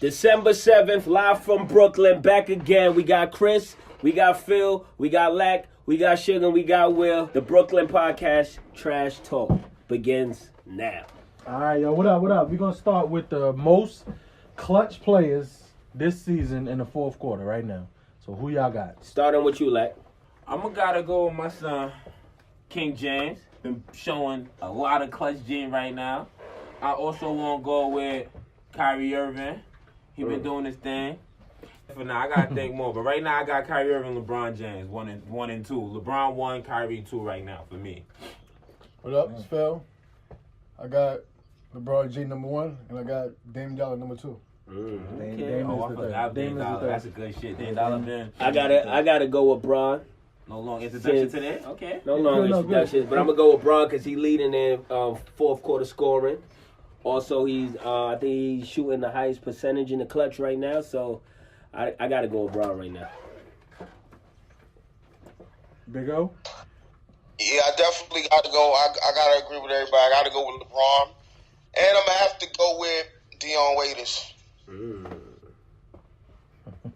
December 7th, live from Brooklyn, back again. We got Chris, we got Phil, we got Lack, we got Sugar, and we got Will. The Brooklyn Podcast Trash Talk begins now. All right, yo, what up? We're going to start with the most clutch players this season in the fourth quarter right now. So who y'all got? Starting with you, Lack. Gotta go with my son, King James. Been showing a lot of clutch gene right now. I also want to go with Kyrie Irving. He been doing his thing. For now, I gotta think more. But right now, I got Kyrie Irving, LeBron James, one and two. LeBron 1, Kyrie 2 right now for me. What up, it's Phil. I got LeBron J number 1, and I got Dame Dollar number 2. Okay. Dame I is the forgot third. Dame Dollar. That's a good shit. Dame Dollar been. I gotta go with Bron. No long introduction today. Okay. No long introductions, but I'm gonna go with Bron because he's leading in fourth quarter scoring. Also, I think he's shooting the highest percentage in the clutch right now. So, I gotta go with Bron right now. Big O? Yeah, I definitely got to go. I got to agree with everybody. I got to go with LeBron. And I'm going to have to go with Dion Waiters.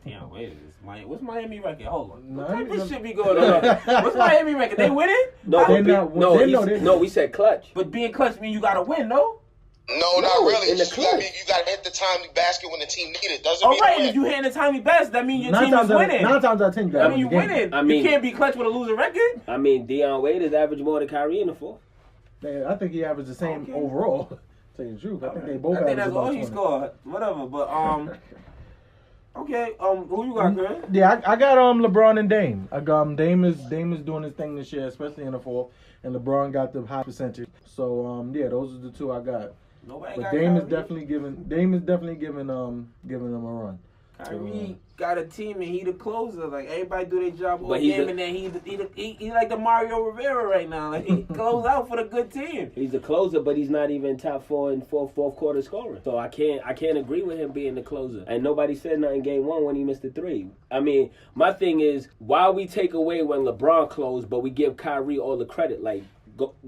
Dion Waiters. What's Miami record? Hold on. No, What type of shit be going on? What's Miami record? They winning? No, we said clutch. But being clutch means you got to win, no? No, not really. in the You got to hit the timely basket when the team need it. Doesn't All mean right, you and win. if you hitting the timely best, that means your Nine team is winning. 9 times out of 10, you got I mean, you winning. You can't be clutch with a losing record. I mean, Dion Waiters averaged more than Kyrie in the fourth. I think he averaged the same overall. Tell you the truth, I think they both I think averaged that's about all 20. he scored. Whatever, but okay. Who you got, Chris? Yeah, I got LeBron and Dame. I got Dame is doing his thing this year, especially in the fourth, and LeBron got the high percentage. So yeah, those are the two I got. Nobody But got Dame is Kyrie. definitely giving them a run. Kyrie got a team and he the closer. Like everybody do their job all But he's game, and then he like the Mario Rivera right now. Like he close out for the good team. He's the closer, but he's not even top 4 in fourth quarter scoring. So I can't agree with him being the closer. And nobody said nothing game 1 when he missed the 3. I mean, my thing is, why we take away when LeBron closed, but we give Kyrie all the credit? Like,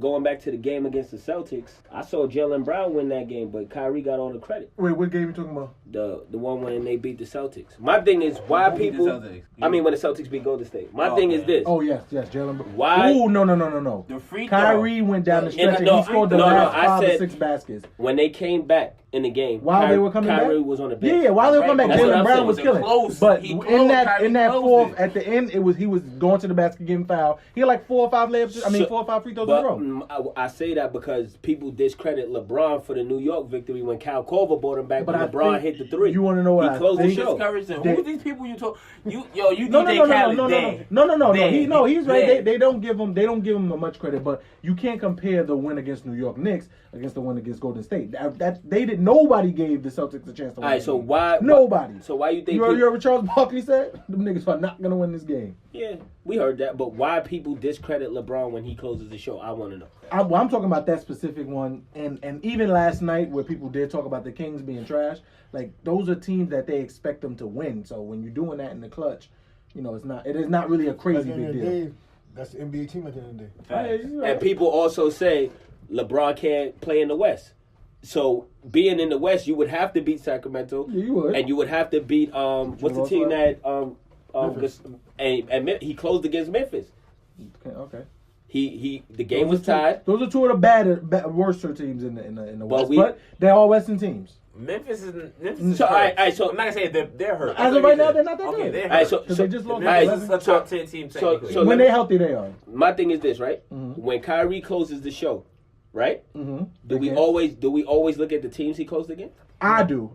going back to the game against the Celtics, I saw Jaylen Brown win that game, but Kyrie got all the credit. Wait, what game you talking about? The one when they beat the Celtics. My thing is, why Who beat the people... Celtics? I mean, when the Celtics beat Golden State. My thing is this. Oh yes, Jaylen Brown. Why- Ooh, no. The free throw. Kyrie went down the stretch and no, he scored the no, last I 5 or said- 6 baskets. When they came back in the game, While they were coming Kyrie back? was on the bench. Yeah, while they were coming back, That's what Jaylen I'm Brown saying. was It killing. close. But He in closed. that Kyrie fourth, closed it. at the end, he was going to the basket getting fouled. He had like 4 or 5 layups. 4 or 5 free throws in a row. I say that because people discredit LeBron for the New York victory when Cal Korver brought him back, but I LeBron think hit the 3. You want to know what He closed I the think? show. Discourage them. They- Who's these people you talk? You No, DJ Khaled. No. He's right. Dang. They don't give him much credit, but you can't compare the win against New York Knicks against the win against Golden State. Nobody gave the Celtics a chance to win. All right, so why? Nobody. So why you think? You heard what Charles Barkley said? Them niggas are not gonna win this game. Yeah, we heard that, but why people discredit LeBron when he closes the show? I want to know. I'm talking about that specific one, and even last night where people did talk about the Kings being trash. Like those are teams that they expect them to win. So when you're doing that in the clutch, it is not really a crazy big deal. That's the NBA team at the end of the day. Hey, And people also say LeBron can't play in the West. So being in the West, you would have to beat Sacramento. Yeah, you would. And you would have to beat what's the team that and he closed against Memphis. Okay. The game was tied. Those are two of the worst teams in the West, we- but they're all Western teams. Memphis is So, hurt. all right, so- I'm not gonna say they're hurt. As of right now, they're not that Okay, good. they're All right, hurt. so Because they just lost. Memphis is a 11. top 10 team technically. so When let they're me- healthy, they are. My thing is this, right? Mm-hmm. When Kyrie closes the show, right? Mm-hmm. Do we always look at the teams he closed against? I do.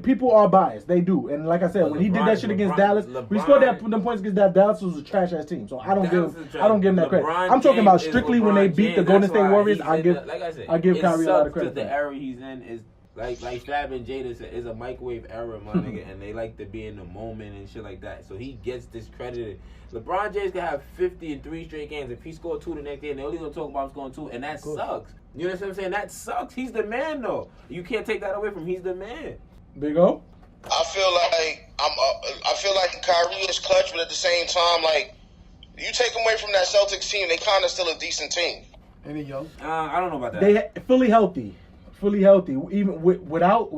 People are biased. They do. And like I said, But when he did that shit against Dallas, when he LeBron- scored them points against that Dallas was a trash ass team. So I don't Dallas give is him that credit. LeBron I'm talking about James is strictly when they LeBron beat the James. Golden That's State why Warriors. he's I in give the- like I said, I give it Kyrie a lot of sucks credit. 'cause the era he's in is like Fab and Jada said, is a microwave era, my nigga, and they like to be in the moment and shit like that. So he gets discredited. LeBron James can have 50 in 3 straight games. If he scored 2 the next day, and they only gonna talk about him scoring 2, and that sucks. You know what I'm saying? That sucks. He's the man, though. You can't take that away from him. He's the man. Big O? I feel like Kyrie is clutch, but at the same time, like you take him away from that Celtics team, they kind of still a decent team. And he young. I don't know about that. They fully healthy. fully healthy, even without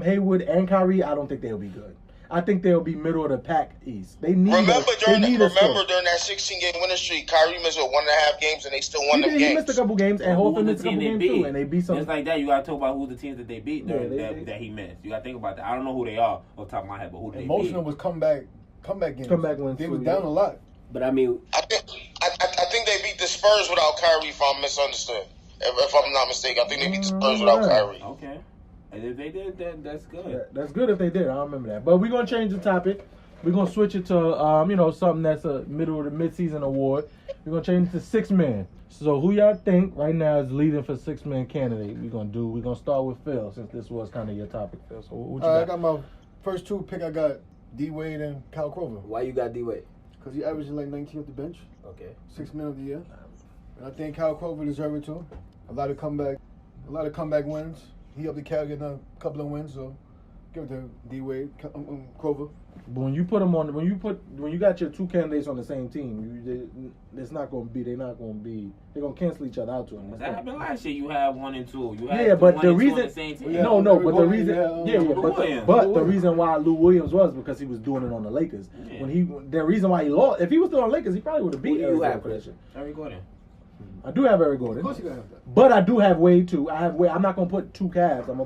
Hayward and Kyrie, I don't think they'll be good. I think they'll be middle of the pack East. They need Remember during that 16-game winning streak, Kyrie missed 1.5 games and they still won them games. He missed a couple games and Horford missed a couple games too, and they beat some. Just like that, you gotta talk about who the teams that they beat that he missed. You gotta think about that. I don't know who they are off the top of my head, but who they beat. Most of them was comeback games. Comeback wins. They was down a lot. But I mean, I think they beat the Spurs without Kyrie. If I'm misunderstood, if I'm not mistaken, I think they beat the Spurs without Kyrie. Okay. And if they did, then that's good. Yeah, that's good if they did. I don't remember that. But we're gonna change the topic. We're gonna switch it to something that's a middle of the midseason award. We're gonna change it to 6 men. So who y'all think right now is leading for 6-man candidate? We're gonna start with Phil, since this was kind of your topic, Phil. So what you got? I got my first 2 pick. I got D Wade and Kyle Korver. why you got D-Wade? Because he averaging like 19 off the bench. Okay. 6 men of the year. And I think Kyle Korver deserves it too. A lot of comeback wins. He helped the Cal get a couple of wins, so give it to D Wade, Korver. But when you put them on, when you got your 2 candidates on the same team, it's not gonna be. They're gonna cancel each other out to them. That happened last year. You had 1 and 2. You had Yeah, but one the and two on reason the same team. Yeah. but the reason, Williams. but the reason why Lou Williams was because he was doing it on the Lakers. Yeah. The reason why he lost, if he was still on the Lakers, he probably would have beat. Who do you have for that shit? Eric Gordon. I do have Eric Gordon. Of course you gotta have that. But I do have Wade too. I have Wade. I'm not gonna put 2 Cavs. I'm gonna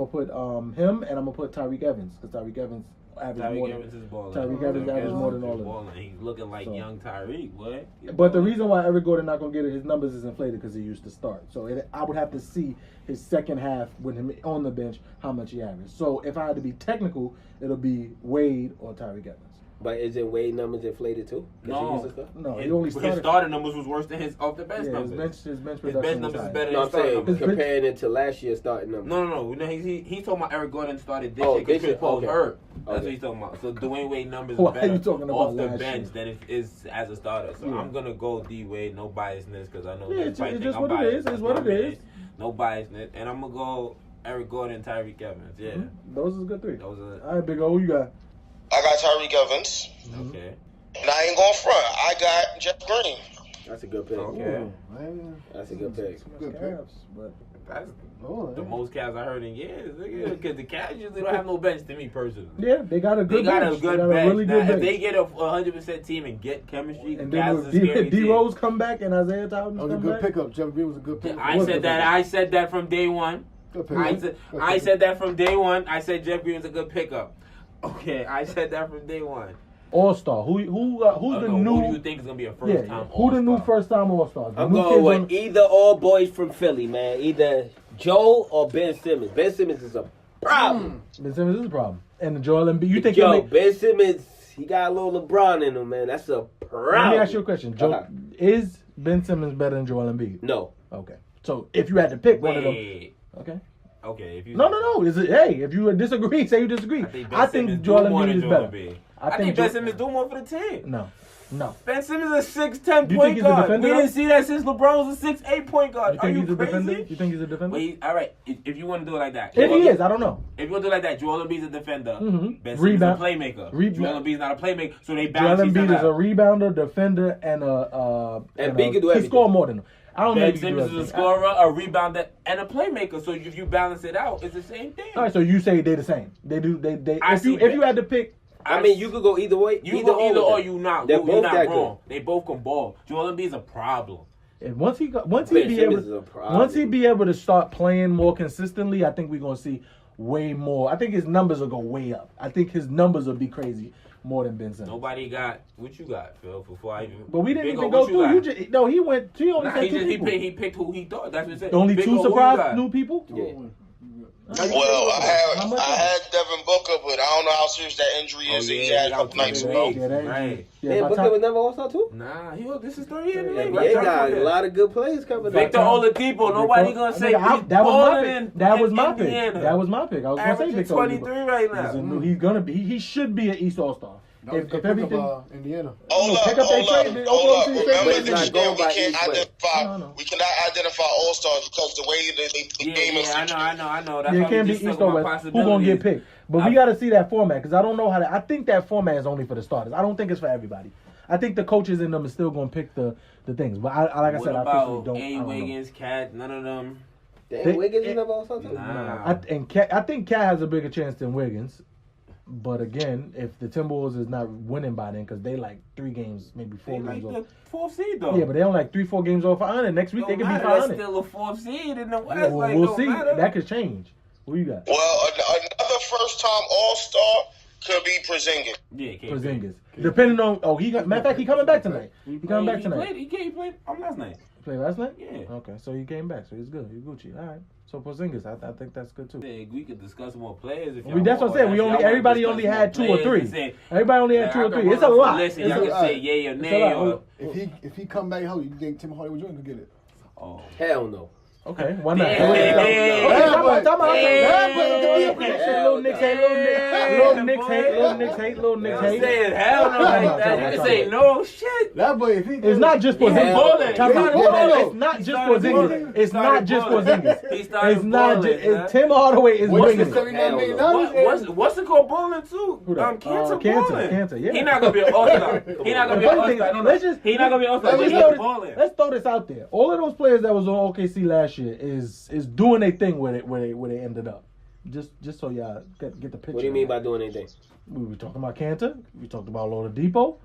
put him and I'm gonna put Tyreek Evans because Tyreek Evans averaged more. Tyreek Evans is balling. Tyreek Evans averaged more than all of them. Balling. He's looking like young Tyreek, boy. But the reason why Eric Gordon not gonna get it, his numbers is inflated because he used to start. So I would have to see his second half with him on the bench how much he averaged. So if I had to be technical, it'll be Wade or Tyreek Evans. But isn't Wade numbers inflated too? No. No, he only His started. starting numbers was worse than his off the bench Yeah, numbers. his bench His production bench was numbers is high. better No, than I'm starting saying numbers. comparing it to last year's starting numbers. No. He's talking about Eric Gordon started this Oh, year because this year, Chris Paul okay. hurt. That's Okay. what he's talking about. So Dwayne Wade numbers Why are are better you talking about off the last bench year? than it is as a starter. So Yeah. I'm gonna go D Wade, no biasness, because I know Yeah, that's it's probably just think I'm what it biased. is. That's It's what my it man. is. No biasness, and I'm gonna go Eric Gordon, Tyreek Evans. Yeah, Those is good 3. those are All right, Big O, who you got? I got Tyreek Evans, okay. and I ain't going front. I got Jeff Green. That's a good pick. Okay. Ooh, That's a good pick. Good pick. Cavs, but That's Oh, the most Cavs I heard in years. Because the Cavs usually don't have no bench to me personally. yeah, they got a They good got bench. a good They got bench. a really Now, good if bench. they get a 100% team and get chemistry, And the then Cavs with is a scary D team. Rose come back and Isaiah Thomas That was a come good back. pickup. Jeff Green was a good pickup. I said that from day one. Good I pickup. said, Good I pickup. said that from day one. I said Jeff Green was a good pickup. Okay, I said that from day one. All Star. Who's the Who do you new? think is gonna be a first Yeah, time? who the new All-Star? first time All Stars? I'm going with either all boys from Philly, man. Either Joe or Ben Simmons. Ben Simmons is a problem. Ben Simmons is a problem, and the Joel Embiid. You think he'll Yo, make? Ben Simmons, he got a little LeBron in him, man. That's a problem. Let me ask you a question. Joe, Uh-huh. is Ben Simmons better than Joel Embiid? No. Okay. So if you had to pick one of them, Wait. okay. Okay, if you No. Is it? Hey, if you disagree, say you disagree. I think Simmons Joel do more Embiid than is Joel better. Embiid. I I think think Ben Jo- Simmons do more for the team. No. Ben Simmons is a 6'10" You point think he's a guard. defender? We didn't see that since LeBron was a 6'8" point guard. You Are think you he's a crazy? defender? You think he's a defender? Wait, all right. If you want to do it like that, If he is, I don't know. If you want to do it like that, Joel Embiid's a defender. Mhm. Ben Simmons Rebound- is a playmaker. Rebound- Joel Embiid's not a playmaker, so they Joel balance each Embiid other is a out. rebounder, defender, and a. And B can do he everything. score more than him. I don't know Ben if he can do Simmons is a everything. scorer, a rebounder, and a playmaker. So if you balance it out, it's the same thing. All right, so you say they're the same. They do. They. I If you see had to pick, I mean, you could go either way. You go either with or them. you not. They're You're both not that wrong. They both can ball. Joel Embiid's a problem. and once he Ben be able, Simmons is a problem. once he be able to start playing more consistently, I think we're gonna see way more. I think his numbers will go way up. I think his numbers will be crazy more than Ben Simmons. Nobody got what you got, Phil. Before I even. But we didn't Big O, even go what through. got? You just no. He went. He only Nah, said he two just people. he picked who he thought. That's what it said. Only Big O, two who you surprise got? new people. Yeah. Well, How much I had Devin Booker, but I don't know how serious that injury Oh, is that yeah, he had a he out couple nights 3 ago. weeks. Yeah, that Right. injury. Yeah, Yeah, by Booker time- was never All-Star too? Nah, this is 3 years. Yeah, Right? got a lot of good players coming Victor up. Oladipo. Nobody gonna say Nigga, he's that was my balling pick. in That was my pick. Indiana. That was my pick. I was gonna say Averaging Victor 23 Oladipo. right now. He's gonna be. He should be an East All Star. That was a good pickup, Indiana. Hold up, pick up hold that up, trade, man. hold up. Oklahoma City Remember trade, this man. year we Not going can't by each way. identify. No. We cannot identify all stars because the way the game is. I know. That's Yeah, why it can't we be just East talking or about West. Who gonna get possibilities. picked? But we got to see that format because I don't know how to. I think that format is only for the starters. I don't think it's for everybody. I think the coaches in them is still gonna pick the things. But I like I What said, I about officially don't. I A. don't know. Wiggins, Cat? None of them. Damn, Wiggins is never All-Star too. Nah. I think Cat has a bigger chance than Wiggins. But again, if the Timberwolves is not winning by then, because they like 3 games, maybe 4 They games like off. the 4th seed though. Yeah, but they only like 3-4 games off 500. Next week they could be That's 500. still a 4th seed in the West. Yeah, well, like, we'll don't see. matter. That could change. What you got? Well, another first-time All-Star could be Porzingis. Yeah, KP. Porzingis. Depending on matter of fact, he coming back tonight. He coming back tonight. He played last night. He played last night? Yeah. Okay, so he came back, so he's good. He's Gucci. All right. So Porzingis, I think that's good too. We could discuss more players if That's what I said. Everybody only had 2 or 3. Everybody only had 2 or 3. It's a lot. Listen, It's y'all a can lot. say yay or It's a nay. lot. Or, If he come back, how you think Tim Hardaway Jr. could get it? oh. Hell no. Okay, why not? Yeah. Okay, time out. Little Knicks hate. Little Knicks hate. You saying hell no like that. You can say no shit. That boy, if he It's not just for He's balling. It's not just for Zingis. It's not just for Zingis. He started It's not balling, just. huh? Tim Hardaway is What's bringing the it. $79 million? What's the called bowling too? Who that? Cancer Cancer, balling. Cancer, yeah. He not gonna be an all-star. He not gonna be an The funny thing, all-star. let's just- He not gonna be an all-star. Let's But throw he's this- balling. Let's throw this out there. All of those players that was on OKC last year is doing their thing where they ended up. Just so y'all get the picture. What do you mean by doing anything? We were talking about Cantor. We talked about Oladipo,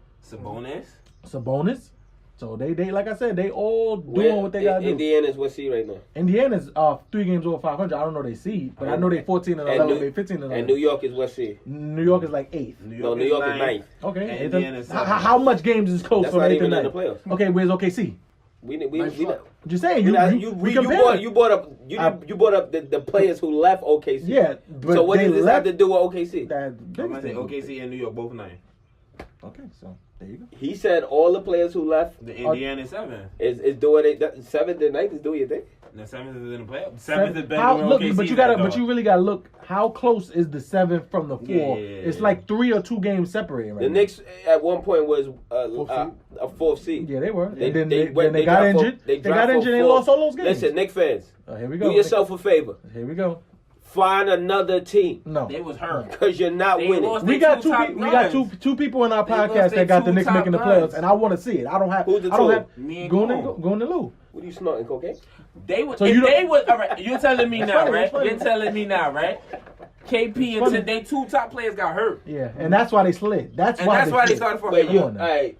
Sabonis. So they like I said, they all doing what they gotta do. Indiana's what seed right now? Indiana's 3 games over 500. I don't know they seed, but I know they 14 and 11, they 15 and 11. And New York is what seed? New York is like 8th. New York is 9th. Okay. And Indiana's How much games is close That's from not 8th even to in the 9th? playoffs. Okay, where's OKC? We Just saying, we compare. you brought up the players who left OKC. Yeah, but So what they does this left- have to do with OKC? That I'm biggest gonna say thing. OKC and New York both 9. Okay, so there you go. He said all the players who left The Indiana 7. is doing it. 7th and 9th is doing your thing. The 7th is in the playoffs. 7th is better How, than look, OKC. but you really gotta look. How close is the 7th from the 4? Yeah. It's like 3 or 2 games separating right The now. Knicks at one point was a 4th seed. Yeah, they were. They- And then they they went- they they got dropped injured. for- they They dropped got for injured and they 4. lost all those games. Listen, Knicks fans, Here we go. do yourself a favor. Here we go. Find another team No. They was hurt. because you're not They winning. lost We their got two top we got guns. two people in our They lost podcast their that got the two Knicks top making the guns. playoffs, and I want to see it. I don't have. Who's the I don't two? have. Me and Going Goon. to Lou. What are you snorting, cocaine? They would. So if you don't- they would. All right. You're telling me now, funny, right? it's funny. You're telling me now, right? KP funny. and they 2 top players got hurt, Yeah, and that's why they slid. That's and why that's why they slid. started for Wait, him. you, Come all on now. right.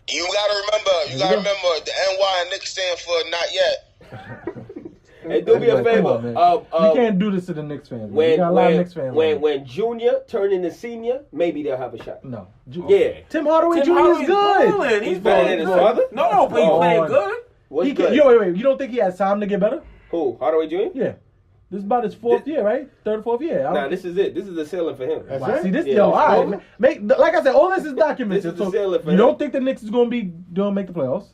You gotta remember the NY and Knicks stand for not yet. Hey, do me a Come favor. on, man. You can't do this to the Knicks fans. Man. We got a lot of Knicks fans. when Junior turned into senior, maybe they'll have a shot. No. Yeah. Tim Hardaway Tim Jr. is Hardaway's good. balling. He's better than his father? No, but he's Oh, playing on. good. What's He good? can, wait. You don't think he has time to get better? Who? Hardaway Jr.? Yeah. This is about his 4th year, right? 3rd or 4th year. Nah, this is it. This is the ceiling for him. That's Wow, it? see this, Yeah, yo, it's all right, cool. man. Like I said, all this is documented. This is the so ceiling for you him. don't think the Knicks is going to be doing make the playoffs?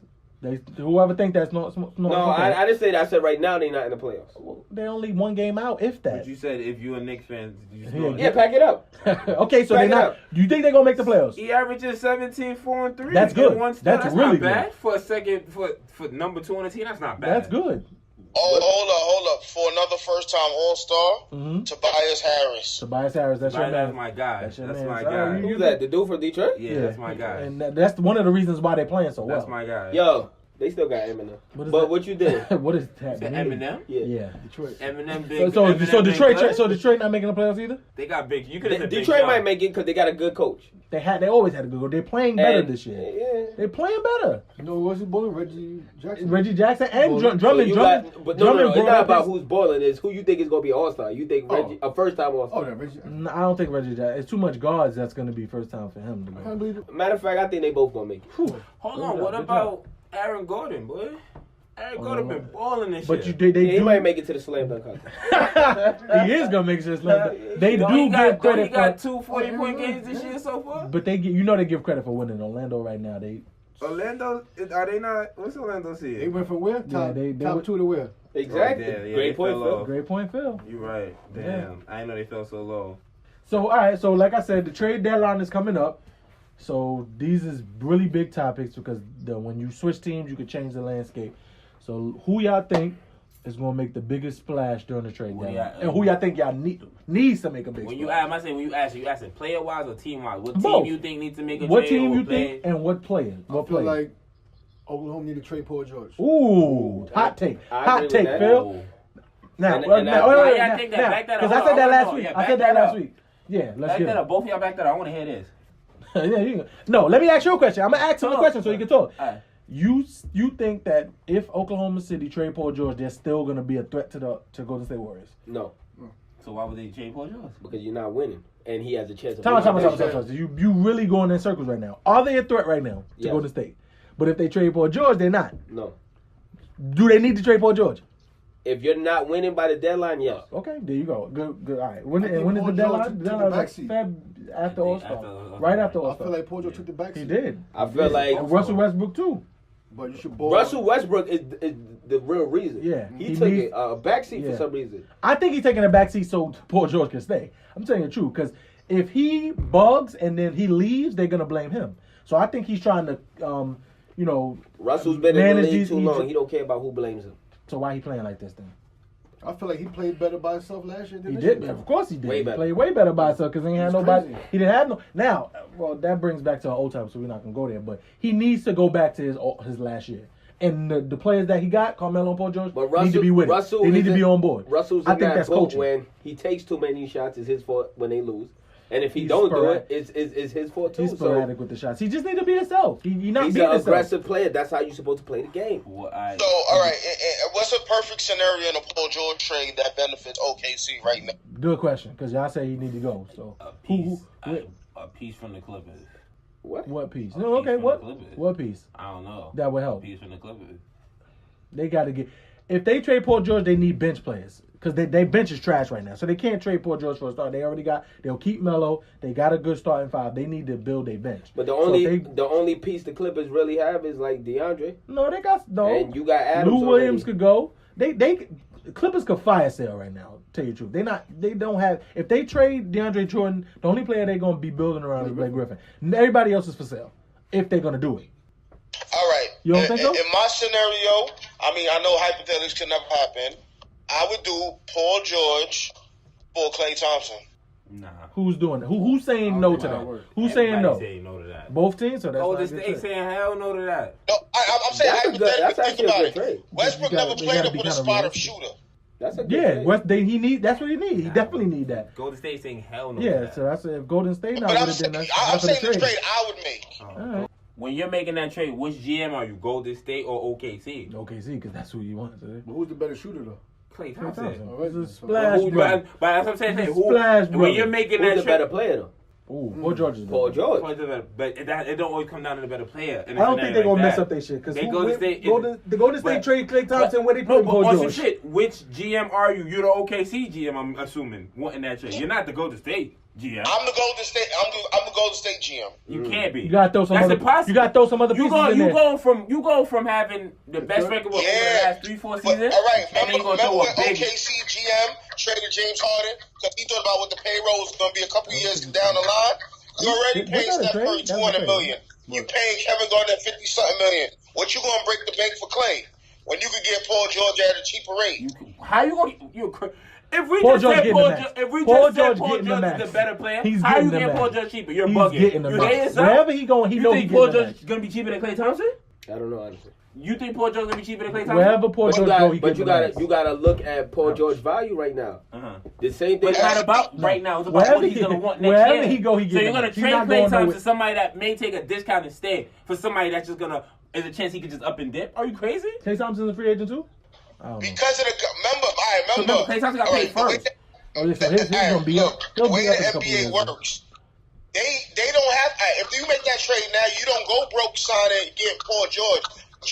Whoever think that's not. No, I didn't say that. I said right now they're not in the playoffs. They're only 1 game out, if that. But you said if you a Knicks fan, you Yeah. snort. Yeah, pack it up. Okay, so Back they're it not. up. Do you think they're gonna make the playoffs? He averages 17, 4, and 3. That's good. One star. That's not really bad good. for a second for number 2 on the team. That's not bad. That's good. Oh, hold up. For another first-time All-Star, Mm-hmm. Tobias Harris. Tobias Harris, that's your That's man. my guy. That's That's, your man. my So, guy. you- Who's that? The dude from Detroit? Yeah, that's my guy. And that's one of the reasons why they're playing so well. That's my guy. Yo, they still got Eminem. What is But that? what you did? What is that? The mean? Eminem. Yeah. Yeah. Detroit. Eminem big. So Eminem big Detroit, good. Detroit not making the playoffs either. They got big. You could have Detroit might make it because they got a good coach. They always had a good. They're playing better And- this year. Yeah. They're playing better. You know, what's he bowling? Reggie Jackson. Reggie Jackson and Well, Drummond. So you Drummond. got, Drummond it's brought not up about his- who's balling. It's who you think is going to be All Star. You think Reggie, a first time All Oh, Star? no, Reggie. No, I don't think Reggie Jackson. It's too much guards. That's going to be first time for him. I can't believe it. Matter of fact, I think they both going to make it. Whew. Hold Good on. job, What good about Aaron Gordon, boy? Aaron Gordon been balling this But shit. they Yeah, he do. might make it to the slam dunk contest. He is gonna make sure it's like they Don't do he got, give credit he got for, 2 40-point games this year so far? but they give credit for winning. Orlando right now, they Orlando, are they not? What's Orlando They seed? went from where? Top, they top went- 2 to where? Exactly. Oh, yeah, Great they point, fell Phil. off. great point, Phil. You're right. Damn. Yeah. I didn't know they fell so low. So all right, so like I said, the trade deadline is coming up. So these is really big topics because when you switch teams, you could change the landscape. So who y'all think is gonna make the biggest splash during the trade Well, deadline, yeah, and who y'all think y'all needs to make a big When splash? you ask, you asking player wise or team wise? What Both. team you think needs to make a What trade? team or you play? think and what player? I What feel player? like Oklahoma need to trade Paul George. Ooh, hot take, I agree hot with take, that. Phil. Now, And I- I think that back that up. because I Hold said that on, last hold on. week. Yeah, I back said that that last up. week. Yeah, let's Back get that it. up. Both of y'all back that up. I want to hear this. No, let me ask you a question. I'm gonna ask him a question so you can talk. All right. You think that if Oklahoma City trade Paul George, they're still gonna be a threat to Golden State Warriors? No, So why would they trade Paul George? because you're not winning, and he has a chance of Time winning. out. You really going in circles right now. Are they a threat right now to Yes. Golden State? But if they trade Paul George, they're not. No, Do they need to trade Paul George? if you're not winning by the deadline, yes. Okay, there you go. Good. All right. When I think is the Paul George deadline? took The the deadline was backseat. Feb after All Star. After All-Star. Right after All I feel Star. like Paul George took the back He seat. did. I feel like And Russell Westbrook too. But you should ball. Russell Westbrook is the real reason. Yeah, he he took needs- a backseat yeah. for some reason. I think he's taking a backseat so Paul George can stay. I'm telling you the truth, because if he bugs and then he leaves, they're gonna blame him. So I think he's trying to, Russell's been in the manage league these- too long. He don't care about who blames him. So why he playing like this then? I feel like he played better by himself last year than He this did. year. Of course he did. Way He better. played way better by himself because he ain't had It's nobody. crazy. He didn't have no. Now, well, that brings back to our old time, so we're not gonna go there. But he needs to go back to his last year. And the players that he got, Carmelo and Paul George, But need to be with Russell it. They need to isn't- be on board. Russell's I in think that that's boat coaching. when he takes too many shots. It's his fault when they lose, and if he He's don't sporadic. do it, it's his fault too. He's So sporadic with the shots. He just need to be himself. He not he's being an himself. aggressive player. That's how you're supposed to play the game. Well, So, all right, what's a perfect scenario in a Paul George trade that benefits OKC right now? Good question, because y'all say he need to go. So a who, piece, a piece from the Clippers. what piece? A No, piece okay, from what the Clippers. what piece? I don't know. That would A help. piece from the Clippers. They got to get. If they trade Paul George, they need bench players because they bench is trash right now. So they can't trade Paul George for a start. They already got. They'll keep Melo. They got a good starting five. They need to build a bench. But the So only if the only piece the Clippers really have is like DeAndre, no, they got no. and you got Adams. Lou Williams already. could go. They Clippers could fire sale right now. Tell you the truth, they don't have. If they trade DeAndre Jordan, the only player they're gonna be building around is Blake Griffin. Everybody else is for sale. If they're gonna do it. All right. You don't think so? In my scenario, I mean, I know hypotheticals can never happen. I would do Paul George for Klay Thompson. Nah. Who's doing it? Who's saying I don't no think to that'll that? work. Who's saying no? Say no to that. Both teams. So that's Oh, not a this good thing trade. saying hell no to that. No, I'm saying That's a good- hypothetically. that's Think actually a about good it. trade. Westbrook You gotta- never they played gotta up be with a kinda spot up realistic. shooter. That's a good Yeah, trade. that's what he need. He definitely need that. Golden State saying hell no to Yeah, that. so that's if Golden State not But I'm with it, then saying, that's I'm enough of saying the the trade. trade I would make. All right. When you're making that trade, which GM are you? Golden State or OKC? OKC, because that's who you want. So. But who's the better shooter though? Klay Klay Thompson. Thompson. All right, He's a so- splash Who- brother. but that's what I'm saying. He's a Who, splash when brother. you're making Who's that the better trade, player though? Ooh, Paul George is Paul better. George. but it don't always come down to the better player. I don't think they're gonna mess up their shit because They Golden State- the Golden State but- trade Klay Thompson. Where they No, put but Paul on some George? shit, which GM are you? You're the OKC GM, I'm assuming, wanting that trade. You're not the Golden State GM. I'm the Golden State. I'm the Golden State GM. You can't be. You gotta throw some That's other. impossible. You gotta throw some other You pieces go, in you there. go from having the best record over the last 3-4 But, seasons, all right, and then you remember gonna throw when a big. OKC GM traded James Harden because he thought about what the payroll was going to be a couple years down the line. You already Was paying that a Steph trade? Curry That's a $200 trade. million. You paying Kevin Garnett $50-something million. What you going to break the bank for Clay when you could get Paul George at a cheaper rate? How you gonna? If we Paul just George said getting Paul the max. George, if we Paul just said George Paul getting the George max. is the better player, He's how you getting the getting Paul max. George cheaper? You're He's bugging. getting the You max. hear yourself? Wherever he going, he You know he think Paul getting the George max. is gonna be cheaper than Klay Thompson? I don't know honestly. You think Paul George gonna be cheaper than Klay Thompson? Wherever Paul But you George go, he got, but getting you the got max. to you got to look at Paul George value right now. The same thing. But it's not about right now. It's about Wherever what he's he- gonna want next wherever year. he go, he So getting you're gonna it. He's trade not Klay going Thompson nowhere. to somebody that may take a discount and stay for somebody that's just gonna. There's a chance he could just up and dip. Are you crazy? Klay Thompson's a free agent too? I don't know. Because of the So remember, Klay Thompson got all paid right, the way first. Oh, yeah, so his gonna be up. The He'll way be up the in a couple NBA years. works, they don't have. If you make that trade now, you don't go broke signing get Paul George.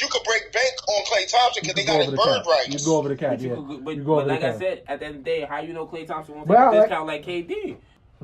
You could break bank on Klay Thompson because they got his bird rights. You go over the cap, But, yeah. but You go over like the I cap. said, at the end of the day, how you know Klay Thompson won't But take I a like- discount like KD?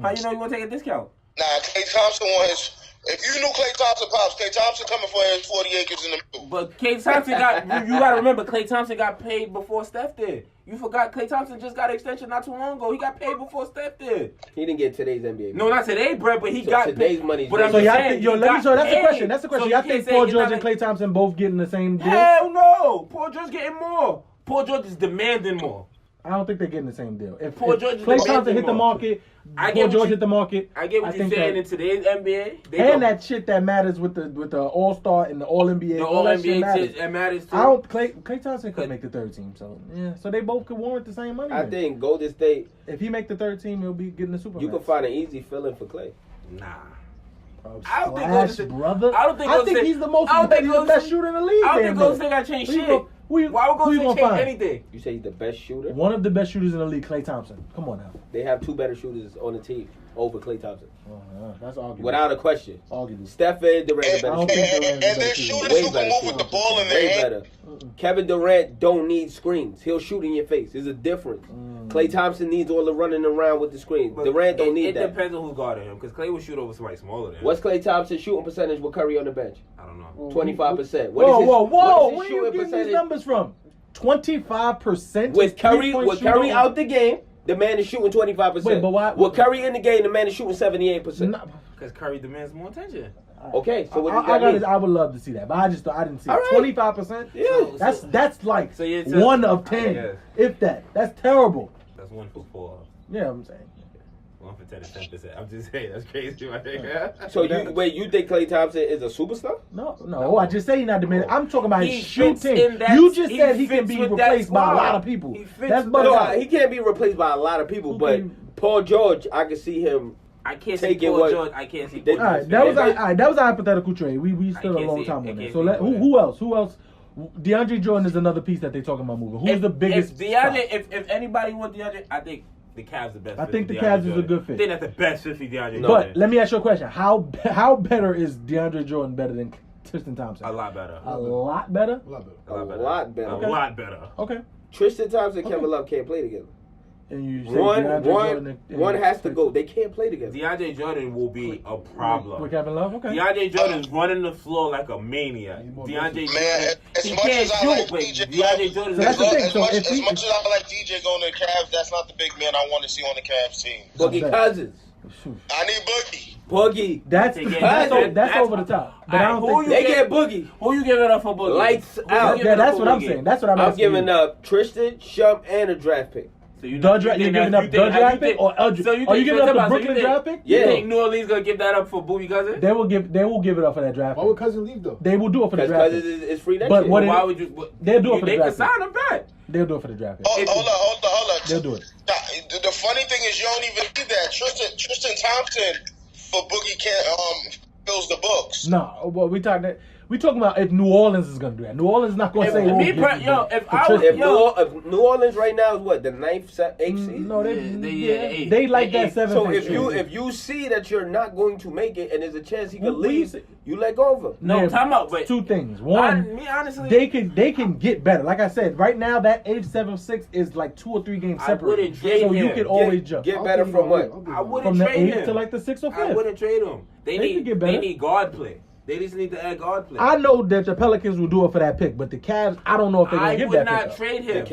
How you know you won't take a discount? Nah, Klay Thompson wants. If you knew Klay Thompson pops, Klay Thompson coming for his 40 acres in the middle. But Klay Thompson you got to remember, Klay Thompson got paid before Steph did. You forgot Klay Thompson just got an extension not too long ago. He got paid before Steph did. He didn't get today's NBA. No, not today, bro, but he So got today's paid. money's But I'm So just y'all saying, think, yo, he let me. got So that's the paid. question. That's the So question. you Y'all can't think say Paul he's George not and a- Klay Thompson both getting the same deal? Hell no. Paul George getting more. Paul George is demanding more. I don't think they're getting the same deal. If Paul George is Klay the Thompson big hit the more. market, I get Paul what George you- hit the market. I get what you're think saying that- in today's NBA. And that shit that matters with the All Star and the All NBA. the all All that shit NBA matters. shit, it matters too. I don't. Klay Thompson could make the third team, so yeah. So they both could warrant the same money. I then. think Golden State, if he make the third team, he'll be getting the Super. you can find an easy filling for Clay. Nah. I don't think Golden State- brother. I don't think I Golden think State- he's the most. I don't think He's the Golden best State- shooter in the league. I don't damn think Golden near. State got to change Who you shit. gonna- who you- Why would who Golden you State gonna change find? anything? You say he's the best shooter? One of the best shooters in the league, Klay Thompson. Come on now. They have two better shooters on the team over Klay Thompson. That's arguable. Without a question. Arguable. Steph and Durant are I don't better think shooters. Durant's the And their best shooter. shooters Way who can better move with the shooters. ball in their Way hand. better. Kevin Durant don't need screens. He'll shoot in your face. There's a difference. Klay Thompson needs all the running around with the screens. But Durant don't need it that. depends on who's guarding him, because Clay will shoot over somebody smaller than him. What's Klay Thompson's shooting percentage with Curry on the bench? I don't know. 25%. Whoa, whoa! What Where is are his you shooting getting these percentage? numbers from? 25%. With Curry out the game, the man is shooting 25%. Wait, but why- With Curry in the game, the man is shooting 78%. Because Curry demands more attention. Okay, so what does that mean? I would love to see that, but I didn't see All it. right. 25%. Yeah. That's like So you're 1 of I 10, guess. if that. That's terrible. That's 1 for 4. Yeah, I'm saying. 1 for 10 is 10%. I'm just saying, that's crazy, my nigga. So you think Klay Thompson is a superstar? No. I just say he's not demanding. I'm talking about He his fits shooting. in that- You just he said he can fits be with that replaced by a squad. lot of people. He fits That's with bugged No, out. he can't be replaced by a lot of people, but Okay. Paul George, I can see him. I can't see Taking Paul what- George. I can't see They- Paul All right, George. that was a hypothetical trade. We still a can't long see- time I on that. can't So see Paul who else? Who else? DeAndre Jordan is another piece that they're talking about moving. Who's the biggest? If DeAndre, if anybody wants DeAndre, I think the Cavs the best. I fit think for the DeAndre Cavs is a Jordan. good fit. I think that's the best fit for DeAndre. No. Jordan. But let me ask you a question. How better is DeAndre Jordan better than Tristan Thompson? A lot better. A lot better? A lot better. A lot better. A lot better. Okay. Tristan Thompson and Kevin Love can't play together. And you say DeAndre Jordan One has to go. They can't play together. DeAndre Jordan will be a problem. With Kevin Love? Okay. DeAndre Jordan's running the floor like a maniac. He's more DeAndre aggressive. Man, Jordan, as he much can't as I shoot, like but DJ DeAndre Jordan So that's the thing. As So much if as he- much as I like DJ going to the Cavs, that's not the big man I want to see on the Cavs team. Boogie Cousins. Shoot. I need Boogie. Boogie. That's over the top. But I don't Alright, think They get Boogie. Who you giving up for Boogie? Lights Who you out. giving Yeah, up that's for what I'm Boogie? saying. That's what I'm I'm asking giving you. up Tristan, Shump, and a draft pick. So you You're think giving that- up you the think- draft you pick think- or so are you think- giving so up the you Brooklyn think- draft pick? You Yeah. think New Orleans gonna give that up for Boogie Cousins? They will give it up for that draft Why pick. would Cousin leave though? They will do it for the Because draft Cousins pick. is free next But year. what Why would you? They'll do it for the They draft can pick. sign him back. They'll do it for the draft pick. Hold on. They'll do it. The funny thing is you don't even see that. Tristan Thompson for Boogie can't fills the books. No, well, we talking about if New Orleans is gonna do that. New Orleans is not gonna If- say. me we'll give per- you yo, the- if the I was- Tristan. If New Orleans right now is what, the 9th, 8th seed? No, they Yeah, they like they- that 7. So if you see that you're not going to make it and there's a chance he could What do you leave, say? you let go of him. No, time out. Wait. Two things. One, Me honestly, they can get better. Like I said, right now that 8th, 7th, 6th is like 2 or 3 games I separate. wouldn't trade So him. you can always jump Get better from what? I wouldn't from the trade 8th him to like the 6th or I 5th. wouldn't trade him. They They could need get better. they need guard play. They just need to add guard play. I know that the Pelicans will do it for that pick, but the Cavs, I don't know if they're gonna I give would that not pick up. trade The him.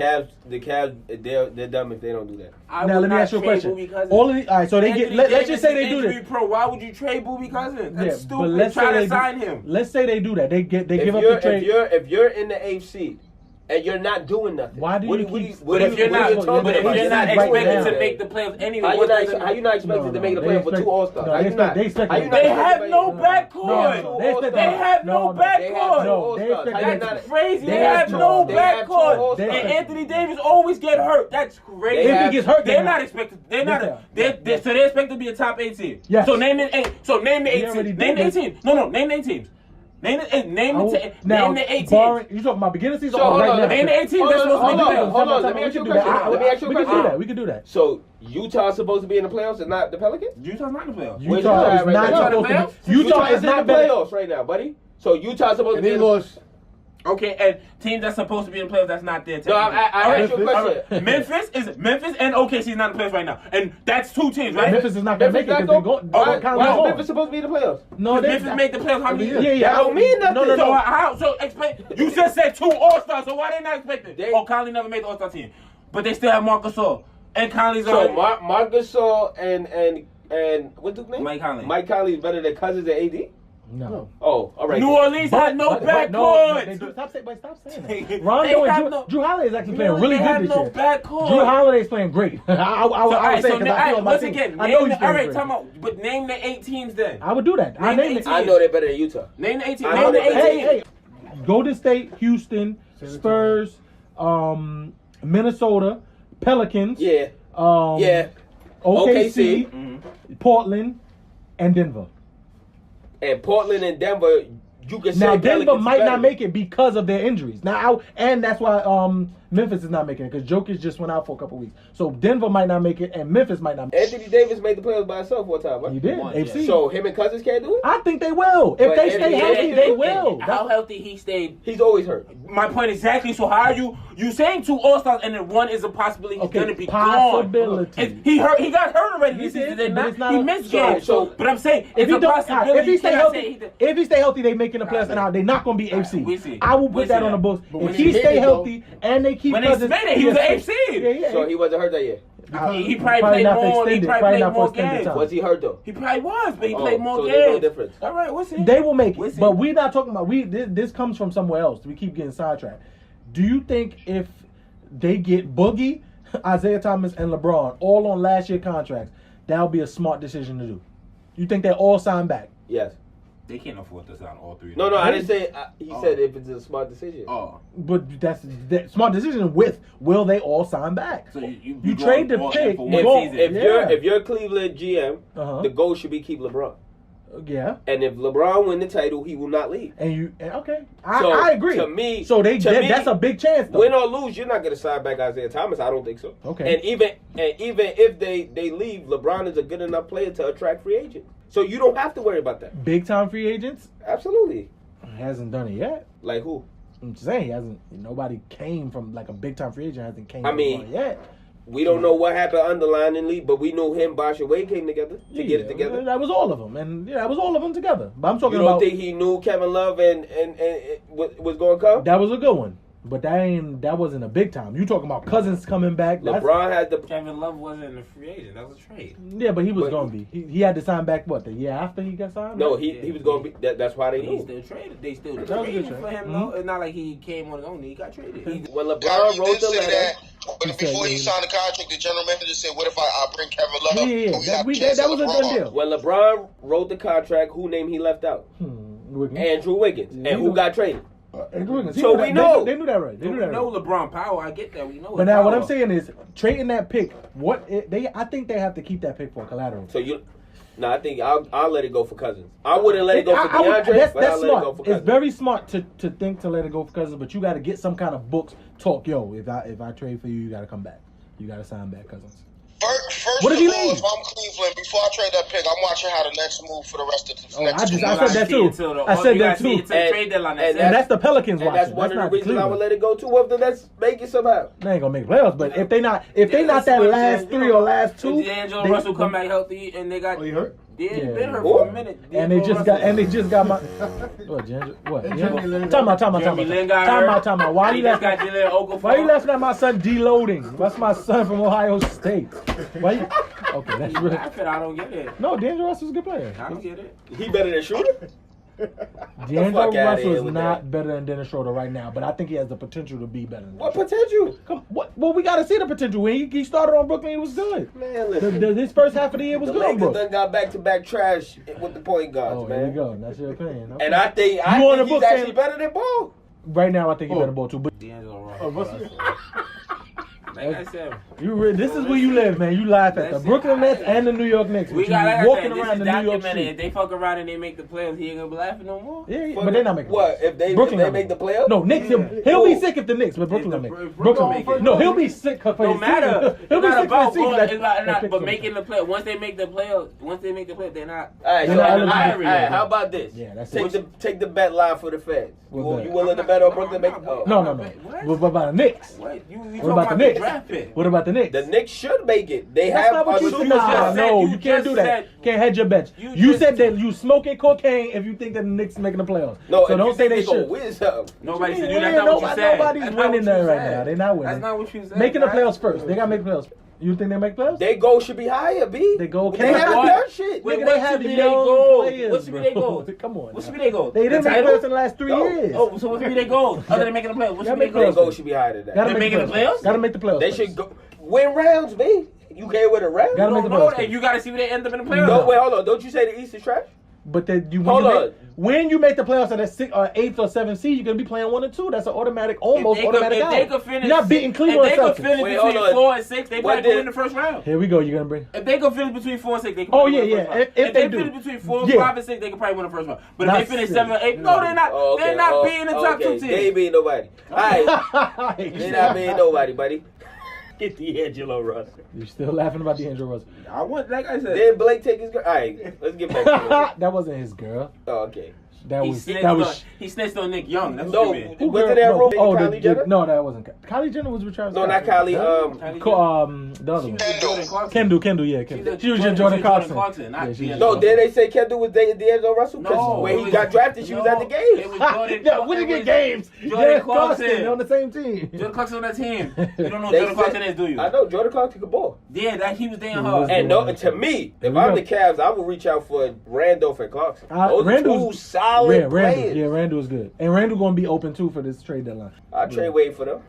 Cavs, they're dumb if they don't do that. I Now would let me not ask you a trade question. Boogie Cousins. All right, so they get. Anthony Let's Davis just say is they do injury this. Pro. Why would you trade Boogie Cousins? That's Yeah, stupid. but let's Try say to they sign do, him. Let's say they do that. They give If up you're the trade. if you're in the 8th seed and you're not doing nothing, Why do you keep- But if you're not, talking but if about? you're not This is right expected now. to make the playoffs anyway, how you what not does it how you not expected to make the they playoffs for expect- 2 All-Stars? no, How they you expect- not? they expect- How you not They expected have to no make- backcourt. No, they expect- They have no no, they have backcourt. No, they All-Stars. expect How you them not- to- Crazy. They They have have two- no they have two backcourt. All-Stars. And Anthony Davis always get hurt. That's crazy. They If he have- gets hurt, They're then not expected. They're not. Yeah. So they expect to be a top 8 team. Yes. So name the 8. So name the He 8 already teams. Name did the 8 this. teams. No. Name the 8 teams. Name the Now, name the 8 barring, teams. you talking about beginning season So, or hold right on, now? Name the 8 teams. Hold That's on, supposed to hold be on, the hold on. We Let me ask you a can do that. question. Let me ask you a We can do question. that. We can do that. So Utah's supposed to be in the playoffs and not the Pelicans? Utah's not in the playoffs. Where's Utah is right not now? supposed to Utah be. Utah is in not the better. playoffs right now, buddy. So Utah's supposed to And be they in the lost. Okay, and teams that's supposed to be in the playoffs, that's not there. No, I asked you a question. Memphis and OKC is not in the playoffs right now, and that's 2 teams, right? Memphis is not going to make it because they're going. Why is Conley's Memphis supposed to be in the playoffs? No, Memphis made the playoffs how many years? Yeah. That don't mean nothing. No. So how? So explain. You just said 2 All-Stars, so why they not expected? They- Conley never made the All-Star team, but they still have Marcus Gasol and Conley's So on. Marc Gasol and what's his name? Mike Conley. Mike Conley is better than Cousins and AD. No. Oh, all right. New Orleans had no backcourt. Stop saying that. Rondo and Drew Holiday is actually playing really good this year. Backcourt. Drew Holiday's playing great. I would say because I feel my once team. again, I know he's all playing right, great. time out. But name the 8 teams then. I would do that. I Name the 8 I know they're better than Utah. Name the 18. I Name know the they- 18. Hey, Golden State, Houston, Spurs, Minnesota, Pelicans, Yeah. OKC, OKC. Portland, and Denver. And Portland and Denver, you can say Now Denver Pelicans might better. not make it because of their injuries. And that's why Memphis is not making it because Jokic just went out for a couple weeks. So Denver might not make it, and Memphis might not make it. Anthony Davis made the playoffs by himself one time, right? He did. Once, AFC. So him and Cousins can't do it? I think they will. If But they stay NBA healthy, they will. How healthy he stayed. He's always hurt. My point exactly. So how are you saying 2 All-Stars and then one is a possibility he's Okay, gonna be possibility. gone? He hurt. He got hurt already He this did, season. Did but not. it's not He a- missed so- games. so- But I'm saying If it's he a don't, possibility. if he stay You cannot say healthy, he did. if he stay healthy, they making the playoffs, and they're not going to be AFC. we see. I will We put see that on that. the books. But If when he he made stay it, healthy and they keep When they Cousins, made it, he was an yeah, AFC. Yeah. So he wasn't hurt that year. He probably played not for more. He extended- probably probably played not for more extended games. time. Was he hurt though? He probably was, but he Oh, played more so there's no games. difference. All right, we'll see. They will make We'll it, see. but we're not talking about this comes from somewhere else. We keep getting sidetracked. Do you think if they get Boogie, Isaiah Thomas, and LeBron all on last year contracts, that'll be a smart decision to do? You think they all sign back? Yes. They can't afford to sign all 3. No, I didn't say. He said if it's a smart decision. Oh, But that's that smart decision with will they all sign back? so you You trade the all in pick, for you one go- season. If Yeah. you're Cleveland GM, Uh-huh. the goal should be keep LeBron. Yeah, And if LeBron win the title, he will not leave. okay, So, I agree. to me- so to me, that's a big chance. Though. Win or lose, you're not going to sign back Isaiah Thomas. I don't think so. Okay. And even if they leave, LeBron is a good enough player to attract free agents. So you don't have to worry about that. Big time free agents Absolutely. hasn't done it yet. Like who? I'm just saying he hasn't. Nobody came from like a big time free agent hasn't came. I from mean, one yet. We don't know what happened underliningly, but we knew him, Bosh, and Wade came together to get it together. That was all of them, and that was all of them together. But I'm You talking don't about think he knew Kevin Love and was going to come? that was a good one, but that wasn't a big time. You talking about Cousins coming back? LeBron had the. Kevin Love wasn't a free agent. That was a trade. Yeah, but he was But- going to be. He had to sign back the year after he got signed. No, right? he was going to be. That's why they He knew. still traded. They still was a good traded trade. for him. though. It's not like he came on his own. He got traded. When Kyrie LeBron wrote did the say letter, that, but He said, before he yeah. signed the contract, the general manager said, "What if I bring Kevin Love? Yeah, and we have a chance that at was a LeBron?" done deal. when LeBron wrote the contract, who name he left out? Wiggins. Andrew Wiggins. Yeah, And he who was- got traded? Andrew Wiggins. So He we knew know. that. They knew that right. They We knew that know right. LeBron power. I get that. We know. But his now what power. I'm saying is trading that pick. I think they have to keep that pick for collateral. So you. No, I think I'll let it go for Cousins. I wouldn't let it go for I would- DeAndre, but that's I'll let it go smart. for It's Cousins. very smart to think to let it go for Cousins, but you got to get some kind of books talk. Yo, if I trade for you, you got to come back. You got to sign back Cousins. First What of if he all, leaves? if I'm Cleveland, before I trade that pick, I'm watching how the Nets move for the rest of the Oh, next I 2 said months. that too. I said that too. It's a trade deadline. and And that's the Pelicans And watching. that's one not of the reasons I Cleveland. would let it go too. If the Nets make it somehow. They ain't gonna make playoffs, but if they not that last 3 or last 2, D'Angelo Russell come back healthy, and they got. Oh, he hurt? Yeah, Yeah. been hurt Who? for a minute. and they just got my what? Jeremy Lin. Time out. Jeremy Lin got hurt. Time out. Why He you just laughing? got Jalen Okafor. Why you laughing at my son deloading? That's my son from Ohio State. Why you? Okay, that's He's real. laughing. I don't get it. No, D'Angelo Russell's a good player. I don't get it. He better than Shooter? D'Angelo fuck outta Russell here is with not that. better than Dennis Schroeder right now, but I think he has the potential to be better than What Dennis potential? Schroeder. Come, what? Well, we got to see the potential. When he started on Brooklyn, he was good. Man, listen. His first half of the year was The good on Lakers Brooklyn. done got back-to-back trash with the point guards, Oh, man. there you go. That's your opinion. Okay. And I think You on the he's book actually saying- better than Ball. Right now, I think he's Oh. better ball too. But D'Angelo Oh, Russell. what's Like I said, this is where you live, man. You laugh at the Listen, Brooklyn Nets and the New York Knicks. we but got you like walking I said, around this the is New York documented. street. If they fuck around and they make the playoffs, he ain't gonna be laughing no more. Yeah, but they're not making What? playoffs. If they Brooklyn make the playoffs? No, Knicks. He'll be sick if the Knicks, but Brooklyn will make it. Brooklyn make it. No, he'll be sick for No his matter. season. He'll It's be not sick for about his season. going. It's not. But making the play. Once they make the playoffs, they're not. All right, They're so not all eligible. right, how about this? Yeah, that's take it. take the bet line for the fans. What bet? You willing to bet on Brooklyn? Make No, No. What? What about the Knicks? What? You What talking about the the Knicks? draft pick? What about the Knicks? The Knicks should make it. They That's have not what you a said. superstar. Nah, no, You you can't just do that. said- Can't hedge your bets. You You just- said that you smoking cocaine if you think that the Knicks making the playoffs. No, so if don't you say think they gonna should. win something. Nobody said Yeah, you. That's not what you said. Nobody's That's not winning what there you right said. now. They're not winning. That's not what you said. Making the right? playoffs first. They got to make the playoffs. You think they make playoffs? Their goal should be higher, B. They go. They haven't done shit. Wait, Nigga, what they have should be young their goal? players, What should be their bro. goal? Come on. What should now. be their goal? They didn't The make title? playoffs in the last 3 years. Oh, so what should be their goal? Other than making the playoffs, what should be their Gotta Their goal? make goal should be higher than that. Gotta They're make making the playoffs? Gotta make the playoffs. They first. should go win rounds, B. You can't win a round. Gotta You make don't the know playoffs. that. You got to see where they end up in the playoffs. No, wait, hold on. Don't you say the East is trash? But then Hold on. when you make the playoffs at a 6th or 8th or 7th seed, you're gonna be playing 1 and 2. That's an automatic, almost automatic out. If they could finish, You're not beating Cleveland. If they could Celtics. finish Wait, hold between on. 4 and 6, they What probably did- win the first round. Here we go. You're gonna bring. If they could finish between 4 and 6, they could Oh, probably yeah, win the yeah. first round. If they do. finish between 4, Yeah. 5, and 6, they could probably win the first round. But if Not they finish 6. 7 or 8, no, they're not. Oh, okay. They're not beating the top 2 okay. teams. They ain't beating nobody. All right. They're not beating nobody, buddy. Get D'Angelo Russell. You're still laughing about D'Angelo Russell. I want, like I said, Did Blake take his girl? All right, let's get back to it. That wasn't his girl. Oh, okay. That he was snitched, that on, was. he snitched on Nick Young. That's No, what you mean. Who was girl? it that No, role? Kylie Jenner? No, that wasn't. Kylie Jenner was with Travis. No, not Scott. Kylie. Kylie The other one. Kendall. Yeah, She's Kendall. a- She was just Jordan Clarkson. not Yeah, she was- D'Angelo. No, did they say Kendall was dating D'Angelo Russell? 'Cause No, when it he was- got drafted, she was at the It game. was Jordan. Yeah, when you get games, Jordan Jordan Clarkson. Clarkson, they're on the same team. Jordan Clarkson on that team. You don't know who They Jordan Clarkson said- is, do you? I know Jordan Clarkson could ball. Yeah, that he was dating He her. was. And no, to me, Here if we I'm go. the Cavs, I would reach out for Randolph and Clarkson. Those are two solid players. Yeah, Randall is good, and Randall gonna be open too for this trade deadline. I trade Wade for them.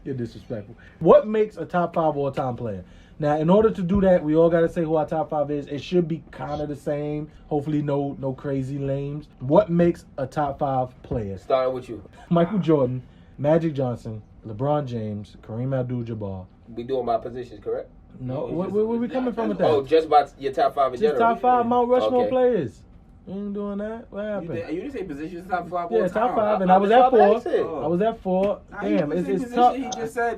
You're disrespectful. What makes a top 5 all-time player? Now, in order to do that, we all got to say who our top 5 is. It should be kind of the same. Hopefully, no crazy names. What makes a top 5 player? Starting with you. Michael Jordan, Magic Johnson, LeBron James, Kareem Abdul-Jabbar. We doing my positions, correct? No, No, where it's just- we coming from with Oh, that? just about your top 5 in Just general. top 5 Mount Rushmore Okay. players. You ain't doing that? What You happened? didn't say positions top 5 Yeah, all top time. 5, and I was at That's what I'm 4. asking. I was at 4. Nah, he Damn, didn't say it's position. tough.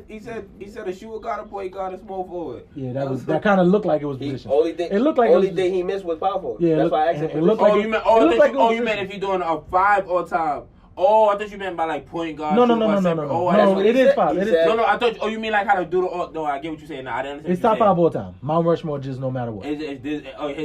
He said a shooter guard, a point guard, a small forward. Yeah, that kind of looked like it was He, position. only thing, It looked like it only was- thing he missed was power forward. Yeah, That's why I asked it him. looked position. like You meant? Oh, it I looked thought like you, it was you meant position. if you're doing a 5 all time. Oh, I thought you meant by like point guard. No, shooter guard, separate. Oh, that's no, what it he is said. 5. He It is. said- No, I thought. Oh, you mean like how to do the? Oh, no, I get what you're saying. Now I didn't understand. It's what top you're 5 all time. Mount Rushmore, just no matter what. It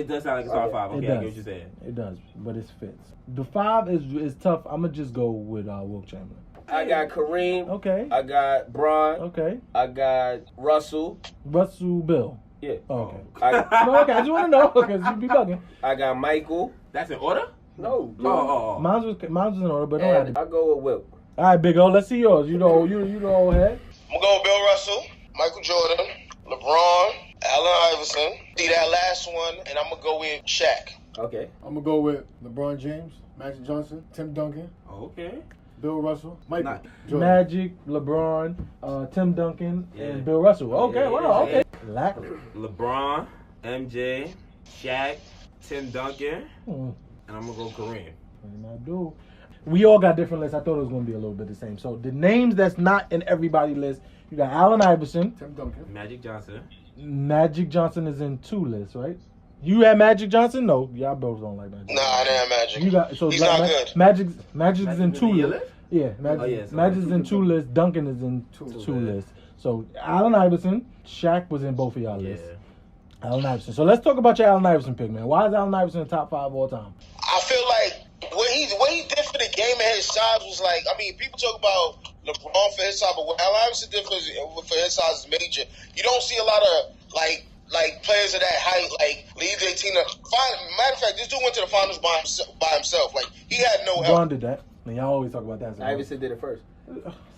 does sound like it's top 5. Okay, It I does. get what you're saying. It does, but it fits. The 5 is tough. I'm gonna just go with Wilt Chamberlain. I got Kareem. Okay. I got Bron. Okay. I got Russell. Russell Bill. Yeah. Oh, okay. I, No, okay. I just want to know because you be bugging. I got Michael. That's in order. No. Oh. Mine's was in order, but don't have And to. I go with Wilt. All right, Big O. Let's see yours. You know old head. I'm gonna go with Bill Russell, Michael Jordan, LeBron, Allen Iverson. See that last one, and I'm gonna go with Shaq. Okay. I'm gonna go with LeBron James, Magic Johnson, Tim Duncan, Okay. Bill Russell, Michael Nah. Jordan. Magic, LeBron, Tim Duncan, Yeah. and Bill Russell. Okay, Yeah, wow, yeah. okay. Lack. LeBron, MJ, Shaq, Tim Duncan, Hmm. and I'm gonna go Kareem. And I do. We all got different lists. I thought it was going to be a little bit the same. So the names that's not in everybody's list, you got Allen Iverson. Tim Duncan. Magic Johnson. Magic Johnson is in 2 lists, right? You had Magic Johnson? No, y'all both don't like Magic. Nah, I didn't have Magic. You got so He's not good. Magic's in Magic's 2 in your lists. list? Yeah, Magic, Oh, yeah, so Magic's in 2 lists. Duncan is in two lists. So Allen Iverson, Shaq was in both of y'all lists. Allen Iverson. So let's talk about your Allen Iverson pick, man. Why is Allen Iverson in the top 5 all time? I feel like what he did for the game at his size was like, I mean, people talk about LeBron for his size, but what Allen Iverson did for his size is major. You don't see a lot of like players of that height, like lead their team. Matter of fact, this dude went to the finals by himself. Like he had no help. LeBron did that. And y'all always talk about that. Iverson did it first.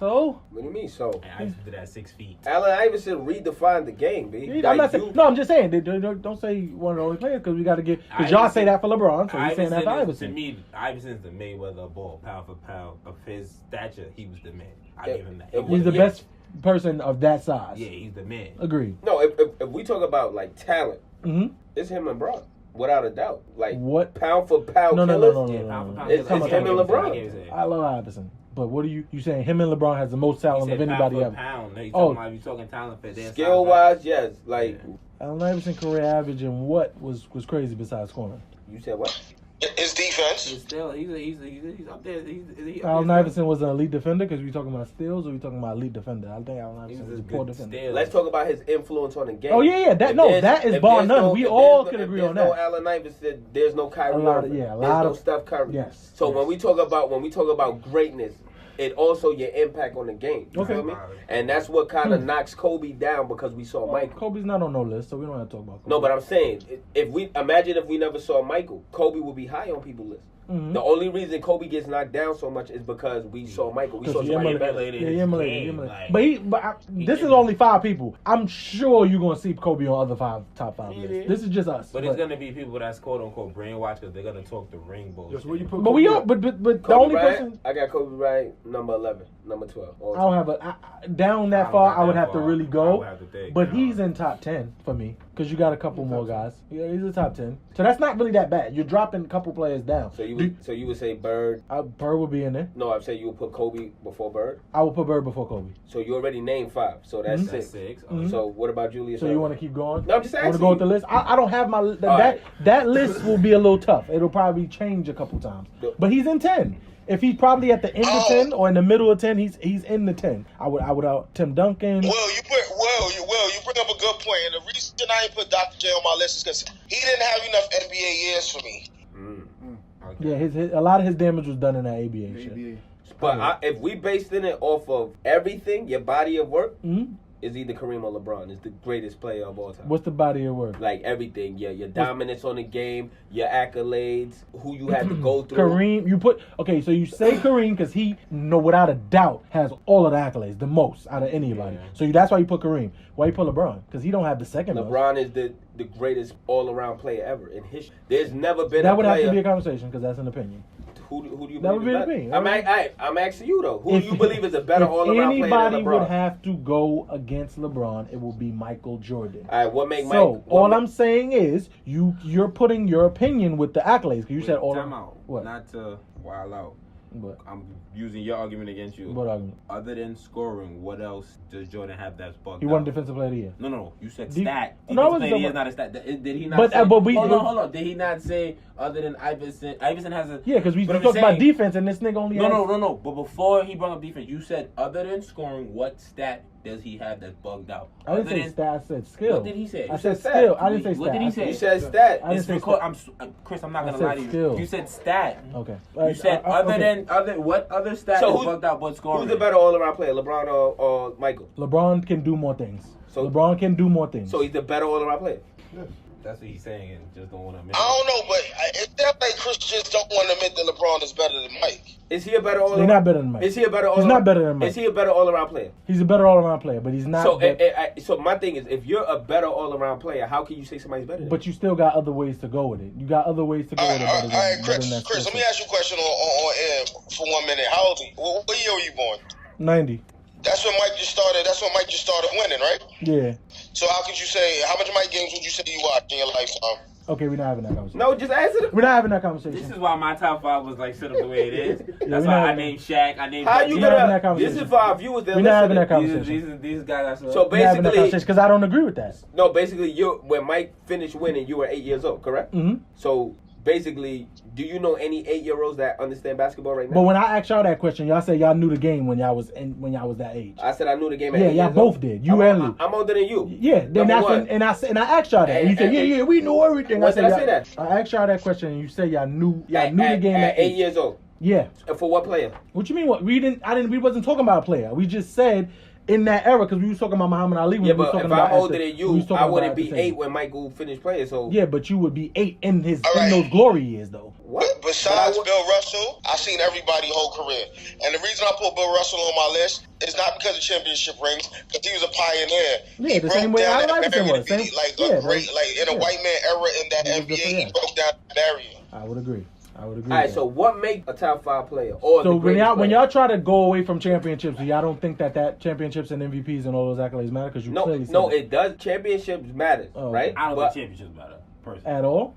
So? What do you mean, so? And Iverson did that at 6 feet. Allen Iverson redefined the game, B. I'm not saying, no, I'm just saying. Don't say one of the only players because we got to get. Because y'all say that for LeBron, so we're saying that for To Iverson. me, Iverson's the Mayweather of ball, pound for pound. Of his stature, he was the man. I Yeah. give him that. He's the Yeah. best person of that size. Yeah, he's the man. Agreed. No, if we talk about like talent, Mm-hmm. it's him and Bron, without a doubt. Like What? pound for pound No, killers. Yeah, pound for pound. It's him and LeBron. I love Iverson. But what are you saying? Him and LeBron has the most talent of anybody ever. Pound. No, you Oh. talking about you talking talent for their Skill wise, yes. Like Allen Iverson career average and what was crazy besides scoring? you said, what? His defense. He's still he's up there. He's up Allen there. Iverson was an elite defender because we talking about steals or we talking about elite defender? I think Allen He Iverson was was a a poor good defender. steal. Let's talk about his influence on the game. Oh yeah, that If no, there's- that is if bar there's none. no- We if all there's could no- agree if on there's that. no Allen Iverson, there's no Kyrie A lot of- Irving. yeah, a There's lot no of- Steph Curry. Yes. So yes. when we talk about greatness, it also your impact on the game. You Okay. feel me? And that's what kind of knocks Kobe down because we saw Michael. Kobe's not on no list, so we don't have to talk about Kobe. No, but I'm saying, if we never saw Michael, Kobe would be high on people's list. Mhm. The only reason Kobe gets knocked down so much is because we saw Michael. We saw He somebody emulated. better. Yeah, he emulated. Like, But this is only 5 people. I'm sure you're gonna see Kobe on other top 5 Yeah. lists. This is just us. But it's gonna be people that's quote unquote brainwashed because they're gonna talk the ring bullshit. Just where you put But we Kobe all. at? But the Kobe only Bryant, person. I got Kobe Bryant, number 11, number 12. all I don't time. have down that I far. don't I would got have that to far. really I go. would have to think, But you know. he's in top 10 for me because you got a couple more guys. Yeah, he's a top 10. So that's not really that bad. You're dropping a couple players down. So you would say Bird. Bird would be in there. No, I'm saying you would put Kobe before Bird. I would put Bird before Kobe. So you already named 5. So that's Mhm. 6. That's 6. Mhm. So what about Julius? So you Randle? want to keep going? No, I'm just Want to asking. go with the list? I don't have my right. that list will be a little tough. It'll probably change a couple times. But he's in 10. If he's probably at the end of 10 or in the middle of 10, he's in the 10. I would Tim Duncan. You bring up a good point, and the reason I ain't put Dr. J on my list is because he didn't have enough NBA years for me. Yeah, his a lot of his damage was done in that ABA shit. ABA. But if we based it off of everything, your body of work Mhm. is either Kareem or LeBron. Is the greatest player of all time. What's the body of work? Like everything, your dominance on the game, your accolades, who you had to go through. Kareem, so you say Kareem because he, without a doubt, has all of the accolades, the most out of anybody. Yeah. So that's why you put Kareem. Why you put LeBron? Because he don't have the second most. LeBron is the greatest all-around player ever in history. There's never been That a would player. have to be a conversation because that's an opinion. Who do you That would believe be is the better? opinion. I'm asking you though. Who do you believe is a better If all-around player than anybody LeBron? would have to go against LeBron, it will be Michael Jordan. All right, what make Mike? So all I'm saying is you're putting your opinion with the accolades because you said all. Time out. What? Not to wild out. What? I'm using your argument against you. What argument? Other than scoring, what else does Jordan have that's bugged He won out? Defensive Player of the Year. No. You said Def- stat. No, I Defensive wasn't player of the talking year is not a stat. Did he not But, say? but we- hold on. Did he not say other than Iverson? Iverson has a. Yeah, because we But I'm talked about saying- defense and this nigga only. No. But before he brought up defense, you said other than scoring, what stat does he have that's bugged out? I didn't Other say than- stat. I said skill. What did he say? I You said said skill. stat. I didn't say stat. What did he I say? You said- said stat. I didn't It's say because stat. Chris, I'm not I gonna said lie to you. skill. You said stat. Okay. You said what other stat So is who's- bugged out but scoring? Who's the better all-around player, LeBron or Michael? LeBron can do more things. So- LeBron can do more things. So he's the better all-around player. That's what he's saying and just don't want to admit I don't know, but it sounds like Chris just don't want to admit that LeBron is better than Mike. Is he a better all-around? He's not better than Mike. Is he a better He's all-around? not better than Mike. Is he a better all-around player? He's a better all-around player, but he's not. So, that- so my thing is, if you're a better all-around player, how can you say somebody's better? Than but you still got other ways to go with it. You got other ways to go All with right, it. all better right, than Chris. that Chris, let me skill ask you a question on air for 1 minute. How old are you? What year were you born? set. 90. That's when Mike just started. That's when Mike just started winning, right? Yeah. So how could you say? How much Mike games would you say you watched in your lifetime? Okay, we're not having that conversation. no, just answer the. We're not having that This conversation. is why my top 5 was like set up the way it is. we're That's not why I having- named Shaq. I named. How you We're not having that gonna? This conversation. is for our viewers that We're not having that listen. conversation. These guys are So We're not having that basically, conversation because I don't agree with that. no, basically, when Mike finished winning, you were 8 years old, correct? Mm-hmm. So basically, do you know any 8-year-olds that understand basketball right now? But when I asked y'all that question, y'all said y'all knew the game when y'all was that age. I said I knew the game. At Yeah, 8 y'all years both old. did. You and Lou. I'm older than you. Yeah, then Number that's one. when, and I asked y'all that. And you said, And- yeah, we know everything. When did I say y'all- that? I asked y'all that question, and you said y'all knew the game at 8 years old. Yeah. And for what player? What you mean? What we wasn't talking about a player. We just said in that era because we was talking about Muhammad Ali. When Yeah, we was but talking if about I'm older than we you, was talking I about wouldn't at the be same- 8 when Michael finished playing. So Yeah, but you would be 8 in All right. those glory years though. what? Besides But I Bill Russell, I've seen everybody whole career. And the reason I put Bill Russell on my list is not because of championship rings, because he was a pioneer. Yeah, He the broke same way down Allen that Iverson barrier was. to be Same- like yeah, a great, like in a yeah. white man era in that He was NBA, different, he yeah. broke down the barrier. I would agree. All right, so what makes a top 5 player? Or So the greatest when player? y'all try to go away from championships, y'all don't think that championships and MVPs and all those accolades matter because you clearly said No, that. it does. Championships matters, Oh, right? I don't But- think championships matter. Personally, at all.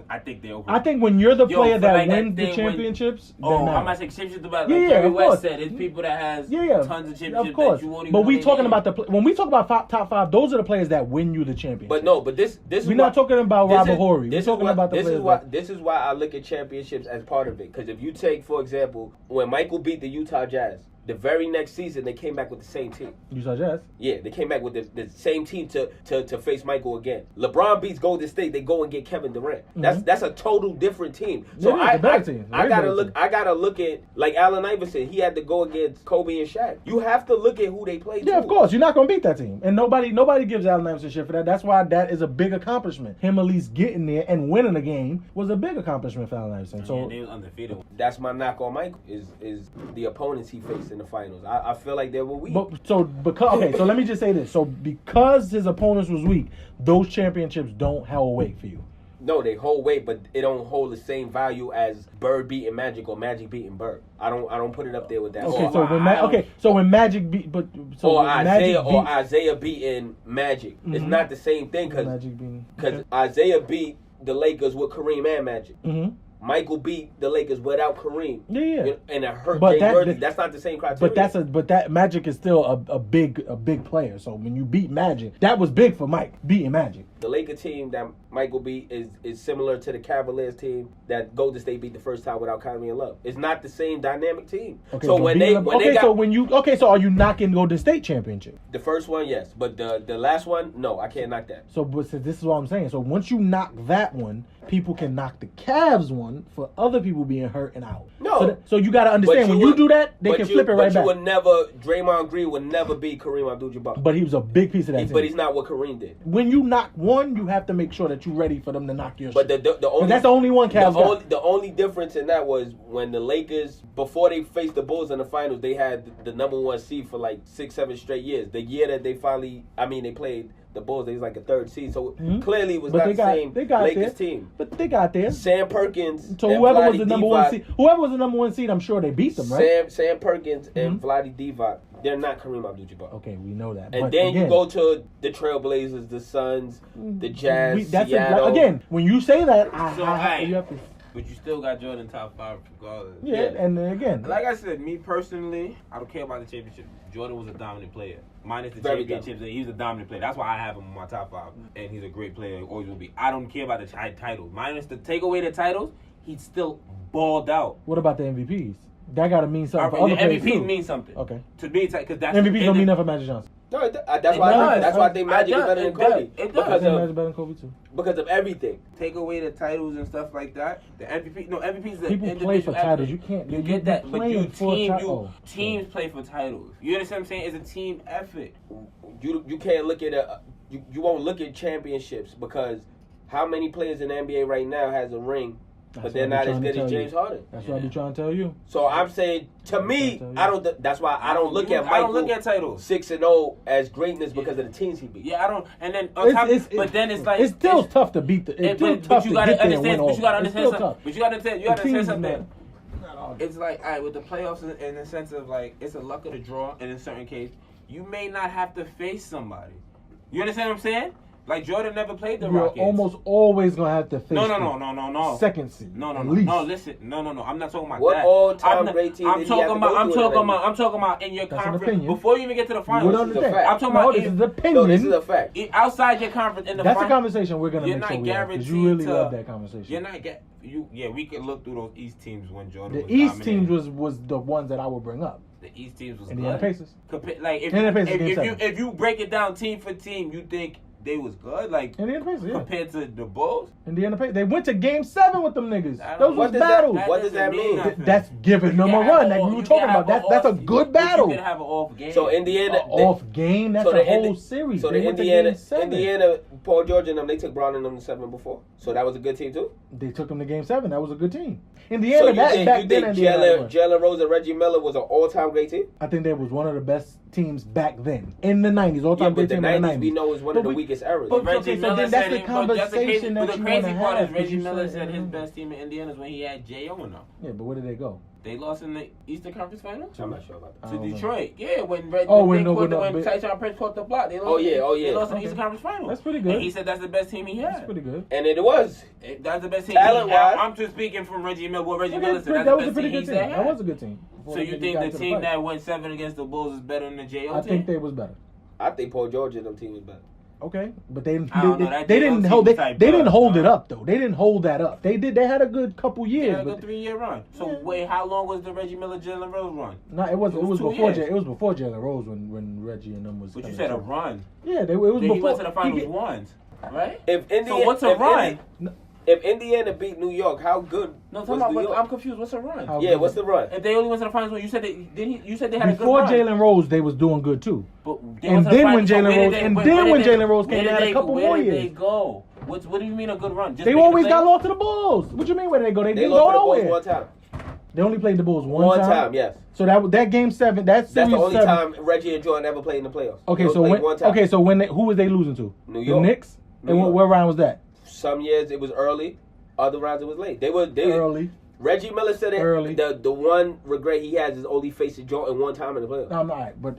I think they over. I think when you're the Yo, player for that like that wins the thing when- championships, Oh, they I'm matter. not saying championships about Yeah, like yeah, Jerry of West course. said. It's people that has Yeah, tons of championships of course. that you won't even But know we their talking name. about when we talk about top 5, those are the players that win you the championship. But no, but this is We're not talking about this Robert is- Horry. We're this is talking what- about the this is players why that- this is why I look at championships as part of it. Because if you take, for example, when Michael beat the Utah Jazz, The very next season, they came back with the same team. Utah Jazz. Yeah, they came back with the same team to face Michael again. LeBron beats Golden State. They go and get Kevin Durant. That's a total different team. So It is a better team. I Way gotta better look. team. I gotta look at like Allen Iverson. He had to go against Kobe and Shaq. You have to look at who they played. Yeah, of course. You're not gonna beat that team, and nobody gives Allen Iverson shit for that. That's why that is a big accomplishment. Him at least getting there and winning a game was a big accomplishment for Allen Iverson. So they was undefeated. That's my knock on Michael is the opponents he faced in the finals. I feel like they were weak. so let me just say this. So because his opponents was weak, those championships don't hold weight for you. No, they hold weight, but it don't hold the same value as Bird beating Magic or Magic beating Bird. I don't put it up there with that. So when Magic beat, Isaiah beating Magic, it's not the same thing because Isaiah beat the Lakers with Kareem and Magic. Mm-hmm. Michael beat the Lakers without Kareem. Yeah. And it hurt But Jay Worthy. That's not the same criteria. But that Magic is still a big player. So when you beat Magic, that was big for Mike beating Magic. The Laker team that Michael beat is similar to the Cavaliers team that Golden State beat the first time without Kyrie and Love. It's not the same dynamic team. Okay, so so are you knocking Golden State championship? The first one, yes, but the last one, no, I can't knock that. So this is what I'm saying. So once you knock that one, people can knock the Cavs one for other people being hurt and out. No. So you got to understand when you do that, they can flip it right back. Draymond Green would never beat Kareem Abdul-Jabbar. But he was a big piece of that team. But he's not what Kareem did. When you knock one, you have to make sure that you're ready for them to knock your shit. But that's the only one Cavs got. The only difference in that was when the Lakers, before they faced the Bulls in the finals, they had the number one seed for like 6-7 straight years. The year that they played the Bulls, they was like a third seed. So clearly it was not the same Lakers team. But they got there. Sam Perkins. So whoever was the number one seed, I'm sure they beat them, right? Sam Perkins and Vlade Divac, they're not Kareem Abdul-Jabbar. Okay, we know that. And but then again, you go to the Trailblazers, the Suns, the Jazz, Seattle. Again, when you say that, you have to. But you still got Jordan top 5 regardless. Yeah, and then again, like I said, me personally, I don't care about the championship. Jordan was a dominant player. Minus the championships, he was a dominant player. That's why I have him in my top 5. And he's a great player, always will be. I don't care about the titles. Minus the take away the titles, he's still balled out. What about the MVPs? That gotta mean something for other players too. MVP means something. Okay. To me, because that's MVP don't mean nothing for Magic Johnson. No, that's why I think Magic is better than Kobe. It does. Magic better than Kobe too. Because of everything. Take away the titles and stuff like that. The MVP, MVP's the people play for titles. You can't. You get that, but teams play for titles. You understand what I'm saying? It's a team effort. You can't look at you won't look at championships because how many players in the NBA right now has a ring? But they're not as good as James Harden. That's what I be trying to tell you. So I'm saying, to me, I don't. That's why I don't look at Michael. I don't look at titles 6-0 as greatness because of the teams he beat. Yeah, I don't. And then on top, but then it's like it's still tough to beat the. It's still tough to get there and win all. But you gotta understand something. But you gotta understand something. Not. It's like, all right, with the playoffs in the sense of like, it's a luck of the draw, and in certain case, you may not have to face somebody. You understand what I'm saying? Like Jordan never played the Rockets. You're almost always gonna have to face. No. Second seed. No. Listen, no. I'm not talking about what that. all-time great team? I'm talking about in your conference before you even get to the finals. This is a fact. I'm talking about this is opinion. No, this is a fact. Outside your conference in the that's finals. a conversation we're gonna make sure we have because you really love that conversation. You're not we could look through those East teams when Jordan was the East dominating. teams was the ones that I would bring up. The East teams was Indiana Pacers. Like if you break it down team for team, you think they was good, like Indiana Pacers, compared to the Bulls. Indiana Pacers, they went to Game 7 with them niggas. Those was battles. What does that mean? That's giving them a run. Like we were talking about, that's a good battle. You can have an off game. So Indiana, off game. That's a whole series. So the Indiana, Paul George and them, they took Brown and them to 7 before. So that was a good team too. They took them to Game 7. That was a good team. Indiana, so you think Jalen Rose and Reggie Miller was an all-time great team? I think they was one of the best teams back then in the 90s. All-time great team in the 90s. We know is one of the weakest eras. But Reggie Miller that's the conversation that you want to have. The crazy part is Reggie Miller said his best team in Indiana is when he had J.O. in them. Yeah, but where did they go? They lost in the Eastern Conference Finals? I'm not sure about that. To Detroit. Yeah, when Tyshawn Prince caught the block. They lost, They lost in the Eastern Conference Finals. That's pretty good. And he said that's the best team he had. That's pretty good. And it was. That's the best team. Talent-wise. I'm just speaking from Reggie Miller. What Reggie Miller said. That was a pretty good team. That was a good team. So you think the team that went 7 against the Bulls is better than the J.O. team? I think they was better. I think Paul George and them team was better. Okay, but they I don't know, that didn't JLT hold type they didn't buzz, hold it bro. up though. They didn't hold that up. They had a good couple He years. had a but good 3-year run. So Yeah. wait, how long was the Reggie Miller, Jalen Rose run? no, it was 2 before years. It was before Jalen Rose when Reggie and them was. But you kinda said a trying. run. Yeah, it was Then before. he went to the finals he- once, right? If Indiana, So what's a run? If Indiana beat New York, how good No, was talking about. New But York? I'm confused. What's a run? How Yeah, good what's was- the run? If they only went to the finals, you said you said they had a good Before run. Jalen Rose, they was doing good too. But they And went to the then when finals, so Jalen where did Rose- they- and where then did when they- Jalen Rose where came, did they had a couple where more did years. they go? What do you mean a good run? Just They making always the got playoffs? lost to the Bulls. What you mean where they go? They They didn't lost go to the Bulls nowhere. one time. They only played the Bulls one One time. time, yes. So that game 7, that series That's the only 7. time Reggie and Jordan ever played in the playoffs. Okay, They so played when one time. who was they losing to? New The York. Knicks. New And York. what round was that? Some years it was early, other rounds it was late. They Early. Reggie Miller said it. Early. The one regret he has is only facing Jordan one time in the playoffs. I'm not. But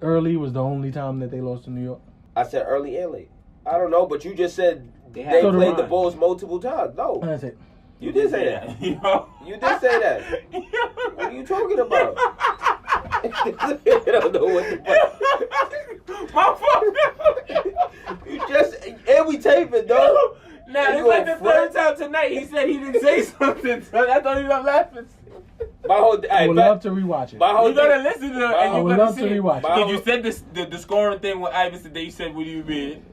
early was the only time that they lost to New York. I said early and late. I don't know, but you just said They they had a played run. the Bulls multiple times. No, That's it. you did say that. Yo. You did say that. What are you talking about? I don't know what the fuck. My fault. You just and we tape it, dog. Now And it's you like a the friend? third time tonight he said he didn't say something. So I thought he was laughing. My whole I would love to rewatch it. My whole You gotta listen to it and I you would gotta love see to it. rewatch it. Because you said this, the scoring thing with Iverson that you said, what do you mean?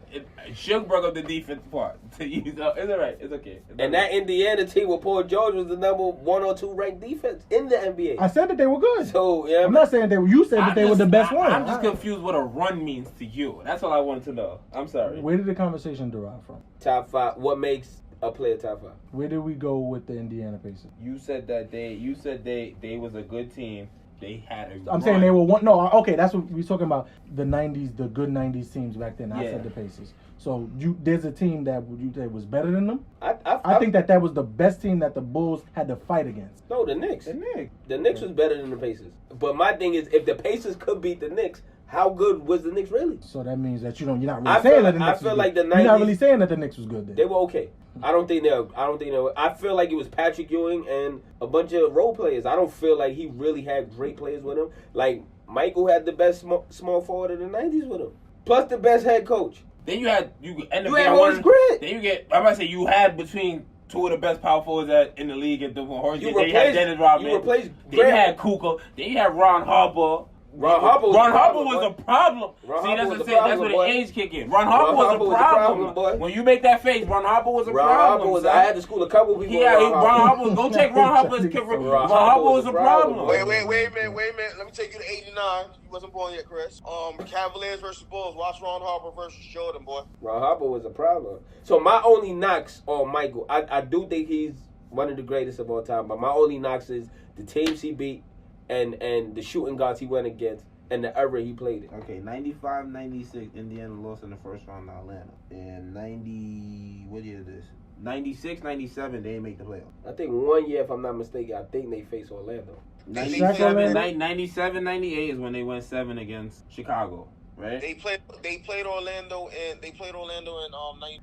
Shook broke up the defense part. It's alright. It's okay. And that Indiana team with Paul George was the number 1 or 2 ranked defense in the NBA. I said that they were good. So yeah, I'm not saying they were. You said that they were the best one. I'm just confused what a run means to you. That's all I wanted to know. I'm sorry. Where did the conversation derive from? top 5. What makes a player top 5? Where did we go with the Indiana Pacers? You said that they was a good team. They had a I'm saying they were one. No, okay, that's what we talking about. The '90s, the good '90s teams back then. I Yeah. said the Pacers. So there's a team that would you say was better than them? I think that was the best team that the Bulls had to fight against. no, the Knicks. The Knicks. The Knicks was better than the Pacers. But my thing is, if the Pacers could beat the Knicks, how good was the Knicks really? So that means that you're not I really feel saying like- that the I Knicks feel was like good. the You're not 90s really saying that the Knicks was good then. They were okay. I don't think they were. I feel like it was Patrick Ewing and a bunch of role players. I don't feel like he really had great players with him. Like Michael had the best small forward in the '90s with him, plus the best head coach. Then you end up You getting had Horace Grant. Then you get. I'm about to say you had between two of the best power forwards in the league at the Horace. You Then you had Dennis Rodman. You replaced Then you Grant. had Kukoc. Then you had Ron Harper. Ron Harper was Ron a Harper problem, was boy. a problem. Ron See, Harper that's was what I'm a saying. That's problem, where boy. the age kick in. Ron Harper was a Harper was a problem. problem, boy. When you make that face, Ron Harper was a Ron problem. Harper was. son. I had to school a couple people. Yeah, with Ron Harper. Go check Ron Harper's career. Ron Harper was a problem. Wait a minute. Let me take you to '89. You wasn't born yet, Chris. Cavaliers versus Bulls. Watch Ron Harper versus Jordan, boy. Ron Harper was a problem. So my only knocks on Michael, I do think he's one of the greatest of all time. But my only knocks is the teams he beat and the shooting guards he went against and the era he played in. Okay, 95, 96, Indiana lost in the first round to Atlanta. And 90, what year is this? 96, 97, they didn't make the playoffs. I think 1 year, if I'm not mistaken, I think they faced Orlando. 97, 98 is when they went 7 against Chicago, right? They played Orlando in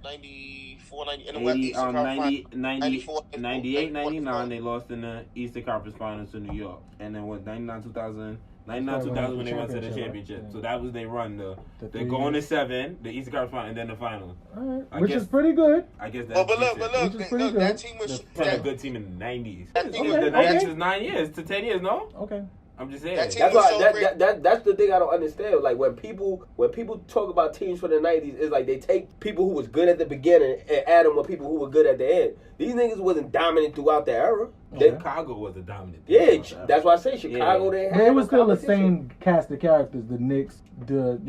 94, 90 in the West 80, Eastern Conference 90, Finals. 90, 94, 98, 99, they lost in the Eastern Conference Finals to New York. And then what, 99, 2000 when they went to the championship. Right? So that was their run, though. The They're 3 going to years. 7, the Eastern Conference Finals, and then the finals. All right. I Which guess- is pretty good. I guess that's But look, Which is pretty that good. team was Probably a good team in the 90s. That team was- The okay. 90s was 9 years to 10 years, no? Okay. I'm just saying. That team- That's was why so great. that's the thing I don't understand. Like when people talk about teams from the '90s, it's like they take people who was good at the beginning and add them with people who were good at the end. These niggas wasn't dominant throughout the era. They- Chicago was a dominant. yeah, that's why I say Chicago. Yeah. They But had it was no still the competition. same cast of characters. The Knicks, the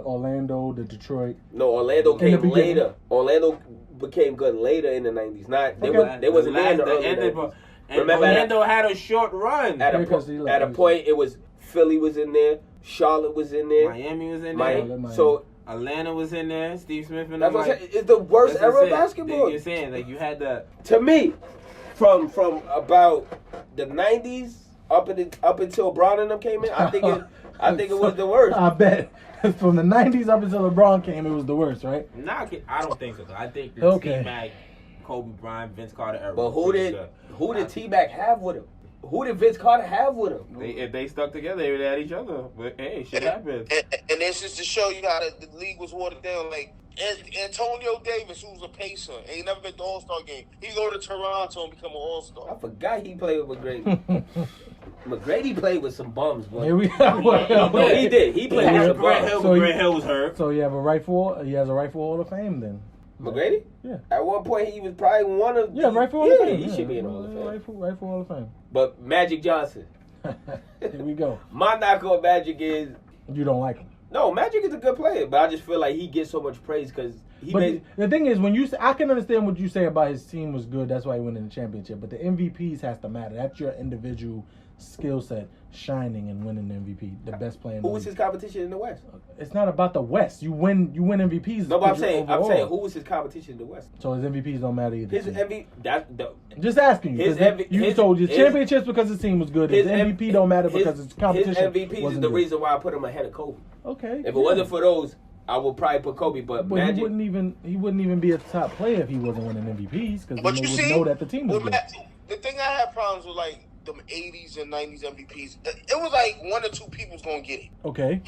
Orlando, the Detroit. No, Orlando In the came beginning. later. Orlando became good later in the '90s. Not they, Okay. they wasn't there in the early 90s. And Remember Orlando had a short run. At Yeah, a, 'cause he at a left. point, it was Philly was in there, Charlotte was in there, Miami was in Miami. there. Miami. So Atlanta was in there. Steve Smith and that's them, what I'm saying. It's the worst that's what era I'm of saying. basketball. You're saying like you had the To me, from about the '90s up until Brown and them came in, I think it was the worst. I bet. From the 90s up until LeBron came, it was the worst, right? I don't think so. I think the Okay. T-Mac, Kobe Bryant, Vince Carter era. But was who pretty did good. T-Mac have with him? Who did Vince Carter have with him? If they stuck together, they would add each other. But hey, shit happens. And this is to show you how the league was watered down. Like Antonio Davis, who's a pacer, ain't never been to All-Star game. He go to Toronto and become an All-Star. I forgot he played with McGrady. McGrady played with some bums, boy. Here we go. Yeah, he did. He played with some Grant bums. Hill, So Grant Hill was hurt. So he has a rightful Hall of Fame then. McGrady? Yeah. At one point, he was probably one of Yeah, rightful Hall of Fame. he should be in the Hall of Fame. Rightful Hall of Fame. But Magic Johnson. Here we go. My knock on Magic is You don't like him. no, Magic is a good player, but I just feel like he gets so much praise because he But made. the thing is, when you say, I can understand what you say about his team was good. That's why he won in the championship. But the MVPs has to matter. That's your individual skill set shining and winning the MVP, the best player. In Who the was league. his competition in the West? It's not about the West. You win MVPs. No, but I'm because you're saying overall. who was his competition in the West? So his MVPs don't matter either. His MVP. Just asking you. His 'cause MV you his- told your his- championships because his team was good. His MVP don't matter because his competition His MVP is wasn't the good. reason why I put him ahead of Kobe. Okay. If it wasn't for those, I would probably put Kobe. But But Magic. he wouldn't even be a top player if he wasn't winning MVPs because But they you would see, know that the team was good. the thing I had problems with, like them 80s and 90s MVPs, it was like one or two people's gonna get it. Okay.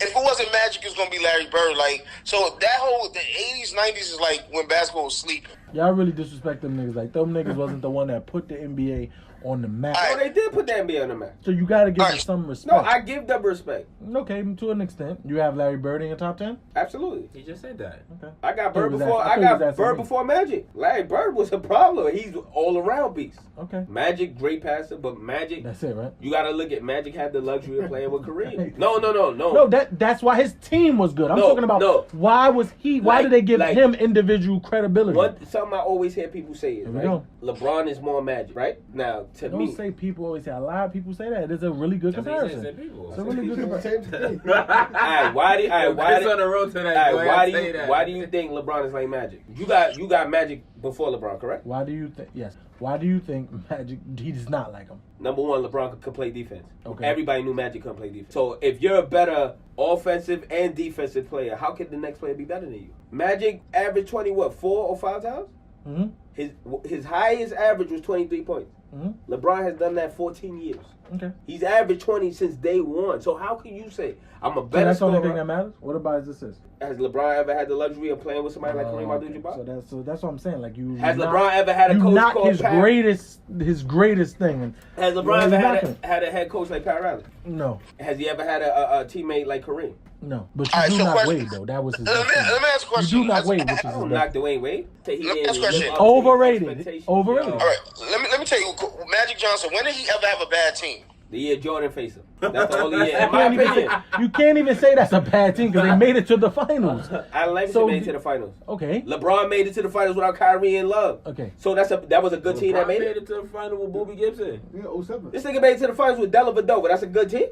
If it wasn't Magic, it was gonna be Larry Bird. Like, so that whole the 80s, 90s is like when basketball was sleeping. Y'all really disrespect them niggas. Like, them niggas wasn't the one that put the NBA on the map. Oh, they did put the NBA on the map. So you gotta give them Alright. some No, respect. I give them respect. Okay, to an extent. You have Larry Bird in your top 10? Absolutely. He just said that. Okay. I got thought Bird he was before. asking- I I thought he got was asking Bird me. before Magic. Larry Bird was a problem. He's all around beast. Okay. Magic, great passer, but Magic. That's it, right? You gotta look at Magic had the luxury of playing with Kareem. No. No, that's why his team was good. I'm No, talking about no. why Like- did they give like- him individual credibility? Something I always hear people say is Here we right. go. LeBron is more Magic, right? Now to Don't me, say people always say. A lot of people say that. It's a really good That's what he comparison. said, people. It's a really good comparison. Same thing. alright, why It's on the road tonight. alright, Go ahead why and do say you that. why do you think LeBron is like Magic? You got Magic before LeBron, correct? Why do you think? Yes. Why do you think Magic? He does not like him. Number one, LeBron could play defense. Okay. Everybody knew Magic couldn't play defense. So if you're a better offensive and defensive player, how could the next player be better than you? Magic averaged 4 or 5 times? Mm-hmm. His highest average was 23 points. Mm-hmm. LeBron has done that 14 years. Okay. He's averaged 20 since day one. So how can you say I'm a So better that's the only thing scorer? that matters. What about his assists? Has LeBron ever had the luxury of playing with somebody like Kareem Okay. Abdul-Jabbar? So that's what I'm saying. Like you. Has knock- LeBron ever had a you coach knock called his Pat? greatest thing? And Has Why LeBron is ever he knocking? had a head coach like Pat Riley? no, Has he ever had a teammate like Kareem? no. But you Alright, do so not question- Wade though. That was his. Let me best thing. ask a question. You do not Wade, which is I his don't best. knock Dwayne Wade. Say he Let me didn't ask a question. live up to Overrated. expectations. Overrated. All right, let me tell you, Magic Johnson. When did he ever have a bad team? The year Jordan faced him. That's the only year. You In my can't, even opinion. say, you can't even say that's a bad team because they made it to the finals. Allen Iverson So made it d- to the finals. Okay. LeBron made it to the finals without Kyrie and Love. Okay. So that was a good team that LeBron made it. to the final with Booby Gibson. Yeah, 07. This nigga made it to the finals with Della Vadova. That's a good team.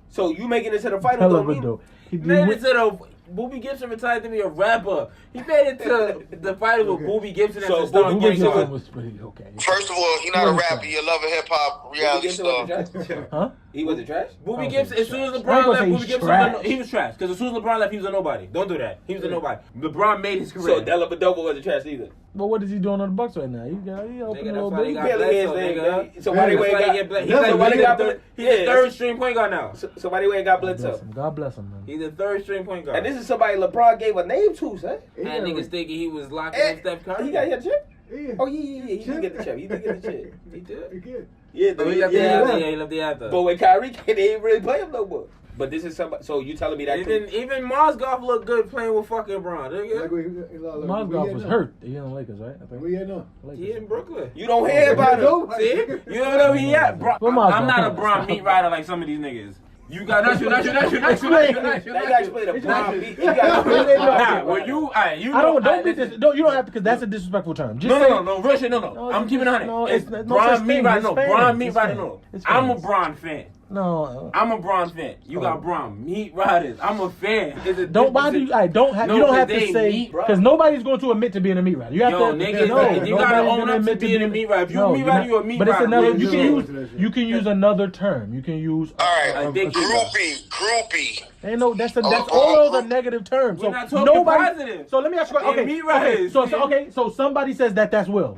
So you making it to the finals don't mean Televido. He Made it went- to the Booby Gibson retired to be a rapper. He made it to the final with Booby Gibson as So the starting Booby point Gibson guard. was pretty okay. First of all, he's not a He wasn't rapper. You're a love and hip hop Booby reality Gibson star. wasn't trash. Huh? He wasn't trash. Booby I don't Gibson, think as soon as he's LeBron trash. I ain't left, gonna Booby say Gibson trash. he was trash. Because as soon as LeBron left, he was a nobody. Don't do that. He was a nobody. LeBron made his career. So Della Vadova wasn't trash either. But what is he doing on the Bucks right now? He open Nigga, a that's little why he bit. got Barely his Bledsoe, thing, nigga. man. So why they That's went why he got get Ble- He's He's so why they got he's the third string point guard now. So why they went got God bless Bledsoe? him. God bless him, man. He's the third string point guard. And this is somebody LeBron gave a name to, son. And niggas thinking he was locking Eh, up Steph Curry. He got a chip? Yeah. Oh yeah. He did get the chip. He did get the chip. He did. Again. Yeah, Oh, he left the yeah. after. Yeah, he left the after. But when Kyrie came, they didn't really play him no more. But this is somebody. So you telling me that? Even Mozgov looked good playing with fucking Bron. Like, Mozgov was hurt. He in the Lakers, right? I think. Where you at now? Lakers. He in Brooklyn. You don't hear about him. See? You don't know where he at. Bro, Where I'm Mozgov? not a Come on, Bron stop. meat rider like some of these niggas. You got not you. Now you gotta explain the Bron beat. You gotta Nah, well, you I don't know, be dis- don't you don't have to because that's a disrespectful term. Just say, no, real shit, no. No, I'm keeping it 100. no, It's it's no such Bron meat thing. rider, It's no. fans. Bron meat It's rider, fans. no. It's I'm a fans. Bron fan. No. I'm a Bron fan. You got Bron meat riders. I'm a fan. Don't bother you. I don't have. No, you don't have 'cause to they say meat, because nobody's going to admit to being a meat rider. You have Yo, to. nigga, no, you gotta nobody's own gonna up to admit being a being meat rider. If you no, a meat you're rider, not. you a meat But it's rider. another. What You you can doing? use. You can use another term. You can use. All right, Ridiculous. groupie. Ain't no. That's all those are negative terms. We're So not talking nobody. positive. So let me ask you. They're Okay. meat Okay. riders, So man. okay. So somebody says that's Will.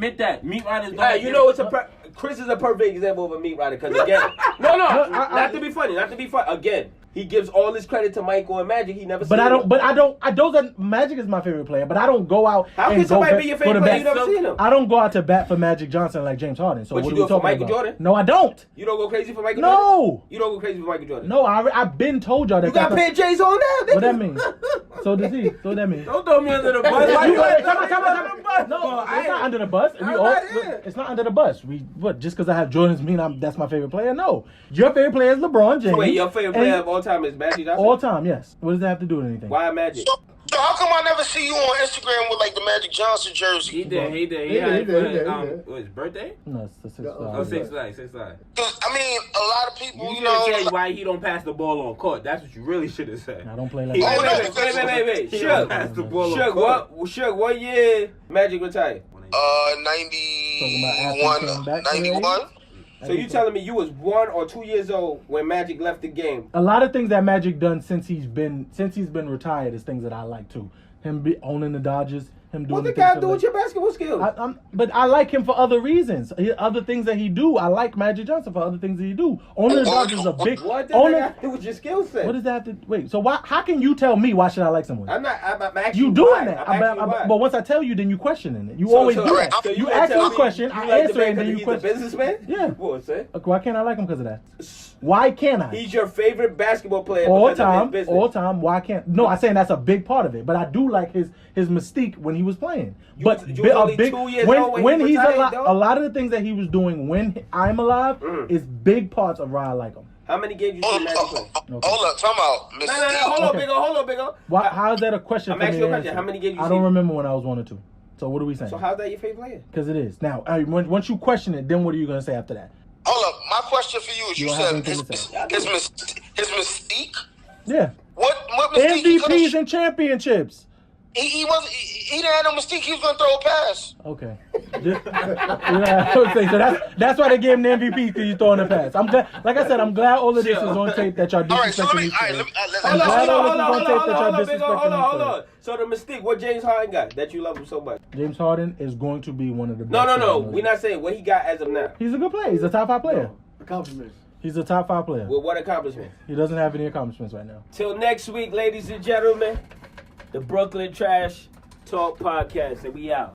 admit that. Meat riders don't. Hey, you know Chris is a perfect example of a meat rider because again, no, not to be funny, again. he gives all his credit to Michael and Magic. He never. But I don't. But I don't. Those are Magic is my favorite player. But I don't go out. How and can go somebody bat, be your go to favorite player? bat. You never seen him. I don't go out to bat for Magic Johnson like James Harden. So But what you are do we it for talking Michael about? Jordan? No, I don't. You don't go crazy for Michael Jordan? No. You don't go crazy for Michael Jordan? No, I've been told y'all that. You got paid J's on now? What that mean? So does he? So what that mean? Don't throw me under the bus. Why You you gotta- gotta come on. No, Bro, it's not under the bus. I'm not here. Look, it's not under the bus. Just because I have Jordans mean that's my favorite player? No. Your favorite player is LeBron James. Wait, your favorite player of all time is Magic Johnson? All time, yes. What does that have to do with anything? Why Magic? So how come I never see you on Instagram with like the Magic Johnson jersey? He did. He did, had he did. what, his birthday? No, it's the 6 Oh, 6'9", 6'9". Cause I mean, a lot of people, You you know. should have said why he don't pass the ball on court. That's what you really should have said. I don't play like He- that. Wait. He don't pass Shug, the ball on Shug, court. what year Magic retired? 91. 91. So you telling me you was 1 or 2 years old when Magic left the game? A lot of things that Magic done since he's been retired is things that I like too. Him owning the Dodgers, him doing What the the things guy for do with the- your basketball skills? But I like him for other reasons. Other things that he do. I like Magic Johnson for other things that he do. Owning the Dodgers is a big. What did owning, that got to do with your skill set? What does that have to wait? So why? How can you tell me why should I like someone? I'm asking You why. doing that? I'm asking why. But once I tell you, then you questioning it. You always do that. So you gonna ask me tell a question, you I like answer the it, man and then 'cause you he's a question. businessman? Yeah. What say? Okay, why can't I like him because of that? Why can't I? He's your favorite basketball player All because of time, his business. all time. Why can't? No, I'm saying that's a big part of it. But I do like his mystique when he was playing. You But was only 2 years old when he he's retired, alive, though? a lot of the things that he was doing when I'm alive is big parts of why I like him. How many games you see Magic play? Hold up, time out. No, hold on, Okay. Hold on, big O. Why? How is that a question? I'm for me asking you a to question. answer? How many games you I don't see? remember when I was 1 or 2. So what are we saying? So how's that your favorite player? Because it is now. Once you question it, then what are you gonna say after that? Hold up, my question for you is: You you don't have said anything to say. his mystique. Yeah, What mystique? MVPs and championships. He didn't have no mystique. He was gonna throw a pass. Okay. Yeah, okay, so that's why they gave him the MVP because he's throwing the pass. I'm glad, like I said, I'm glad all of this is on tape that y'all All right, so let disrespecting me. each All right, other. let I'm me. glad all this is on tape that y'all Hold disrespecting each on. So the mystique, what James Harden got that you love him so much? James Harden is going to be one of the best. No. players in the We're league. not saying what he got as of now. He's a good player. He's a top 5 player. Accomplishments. He's a top 5 player. With what accomplishment? He doesn't have any accomplishments right now. Till next week, ladies and gentlemen, the Brooklyn Trash Talk Podcast, and we out.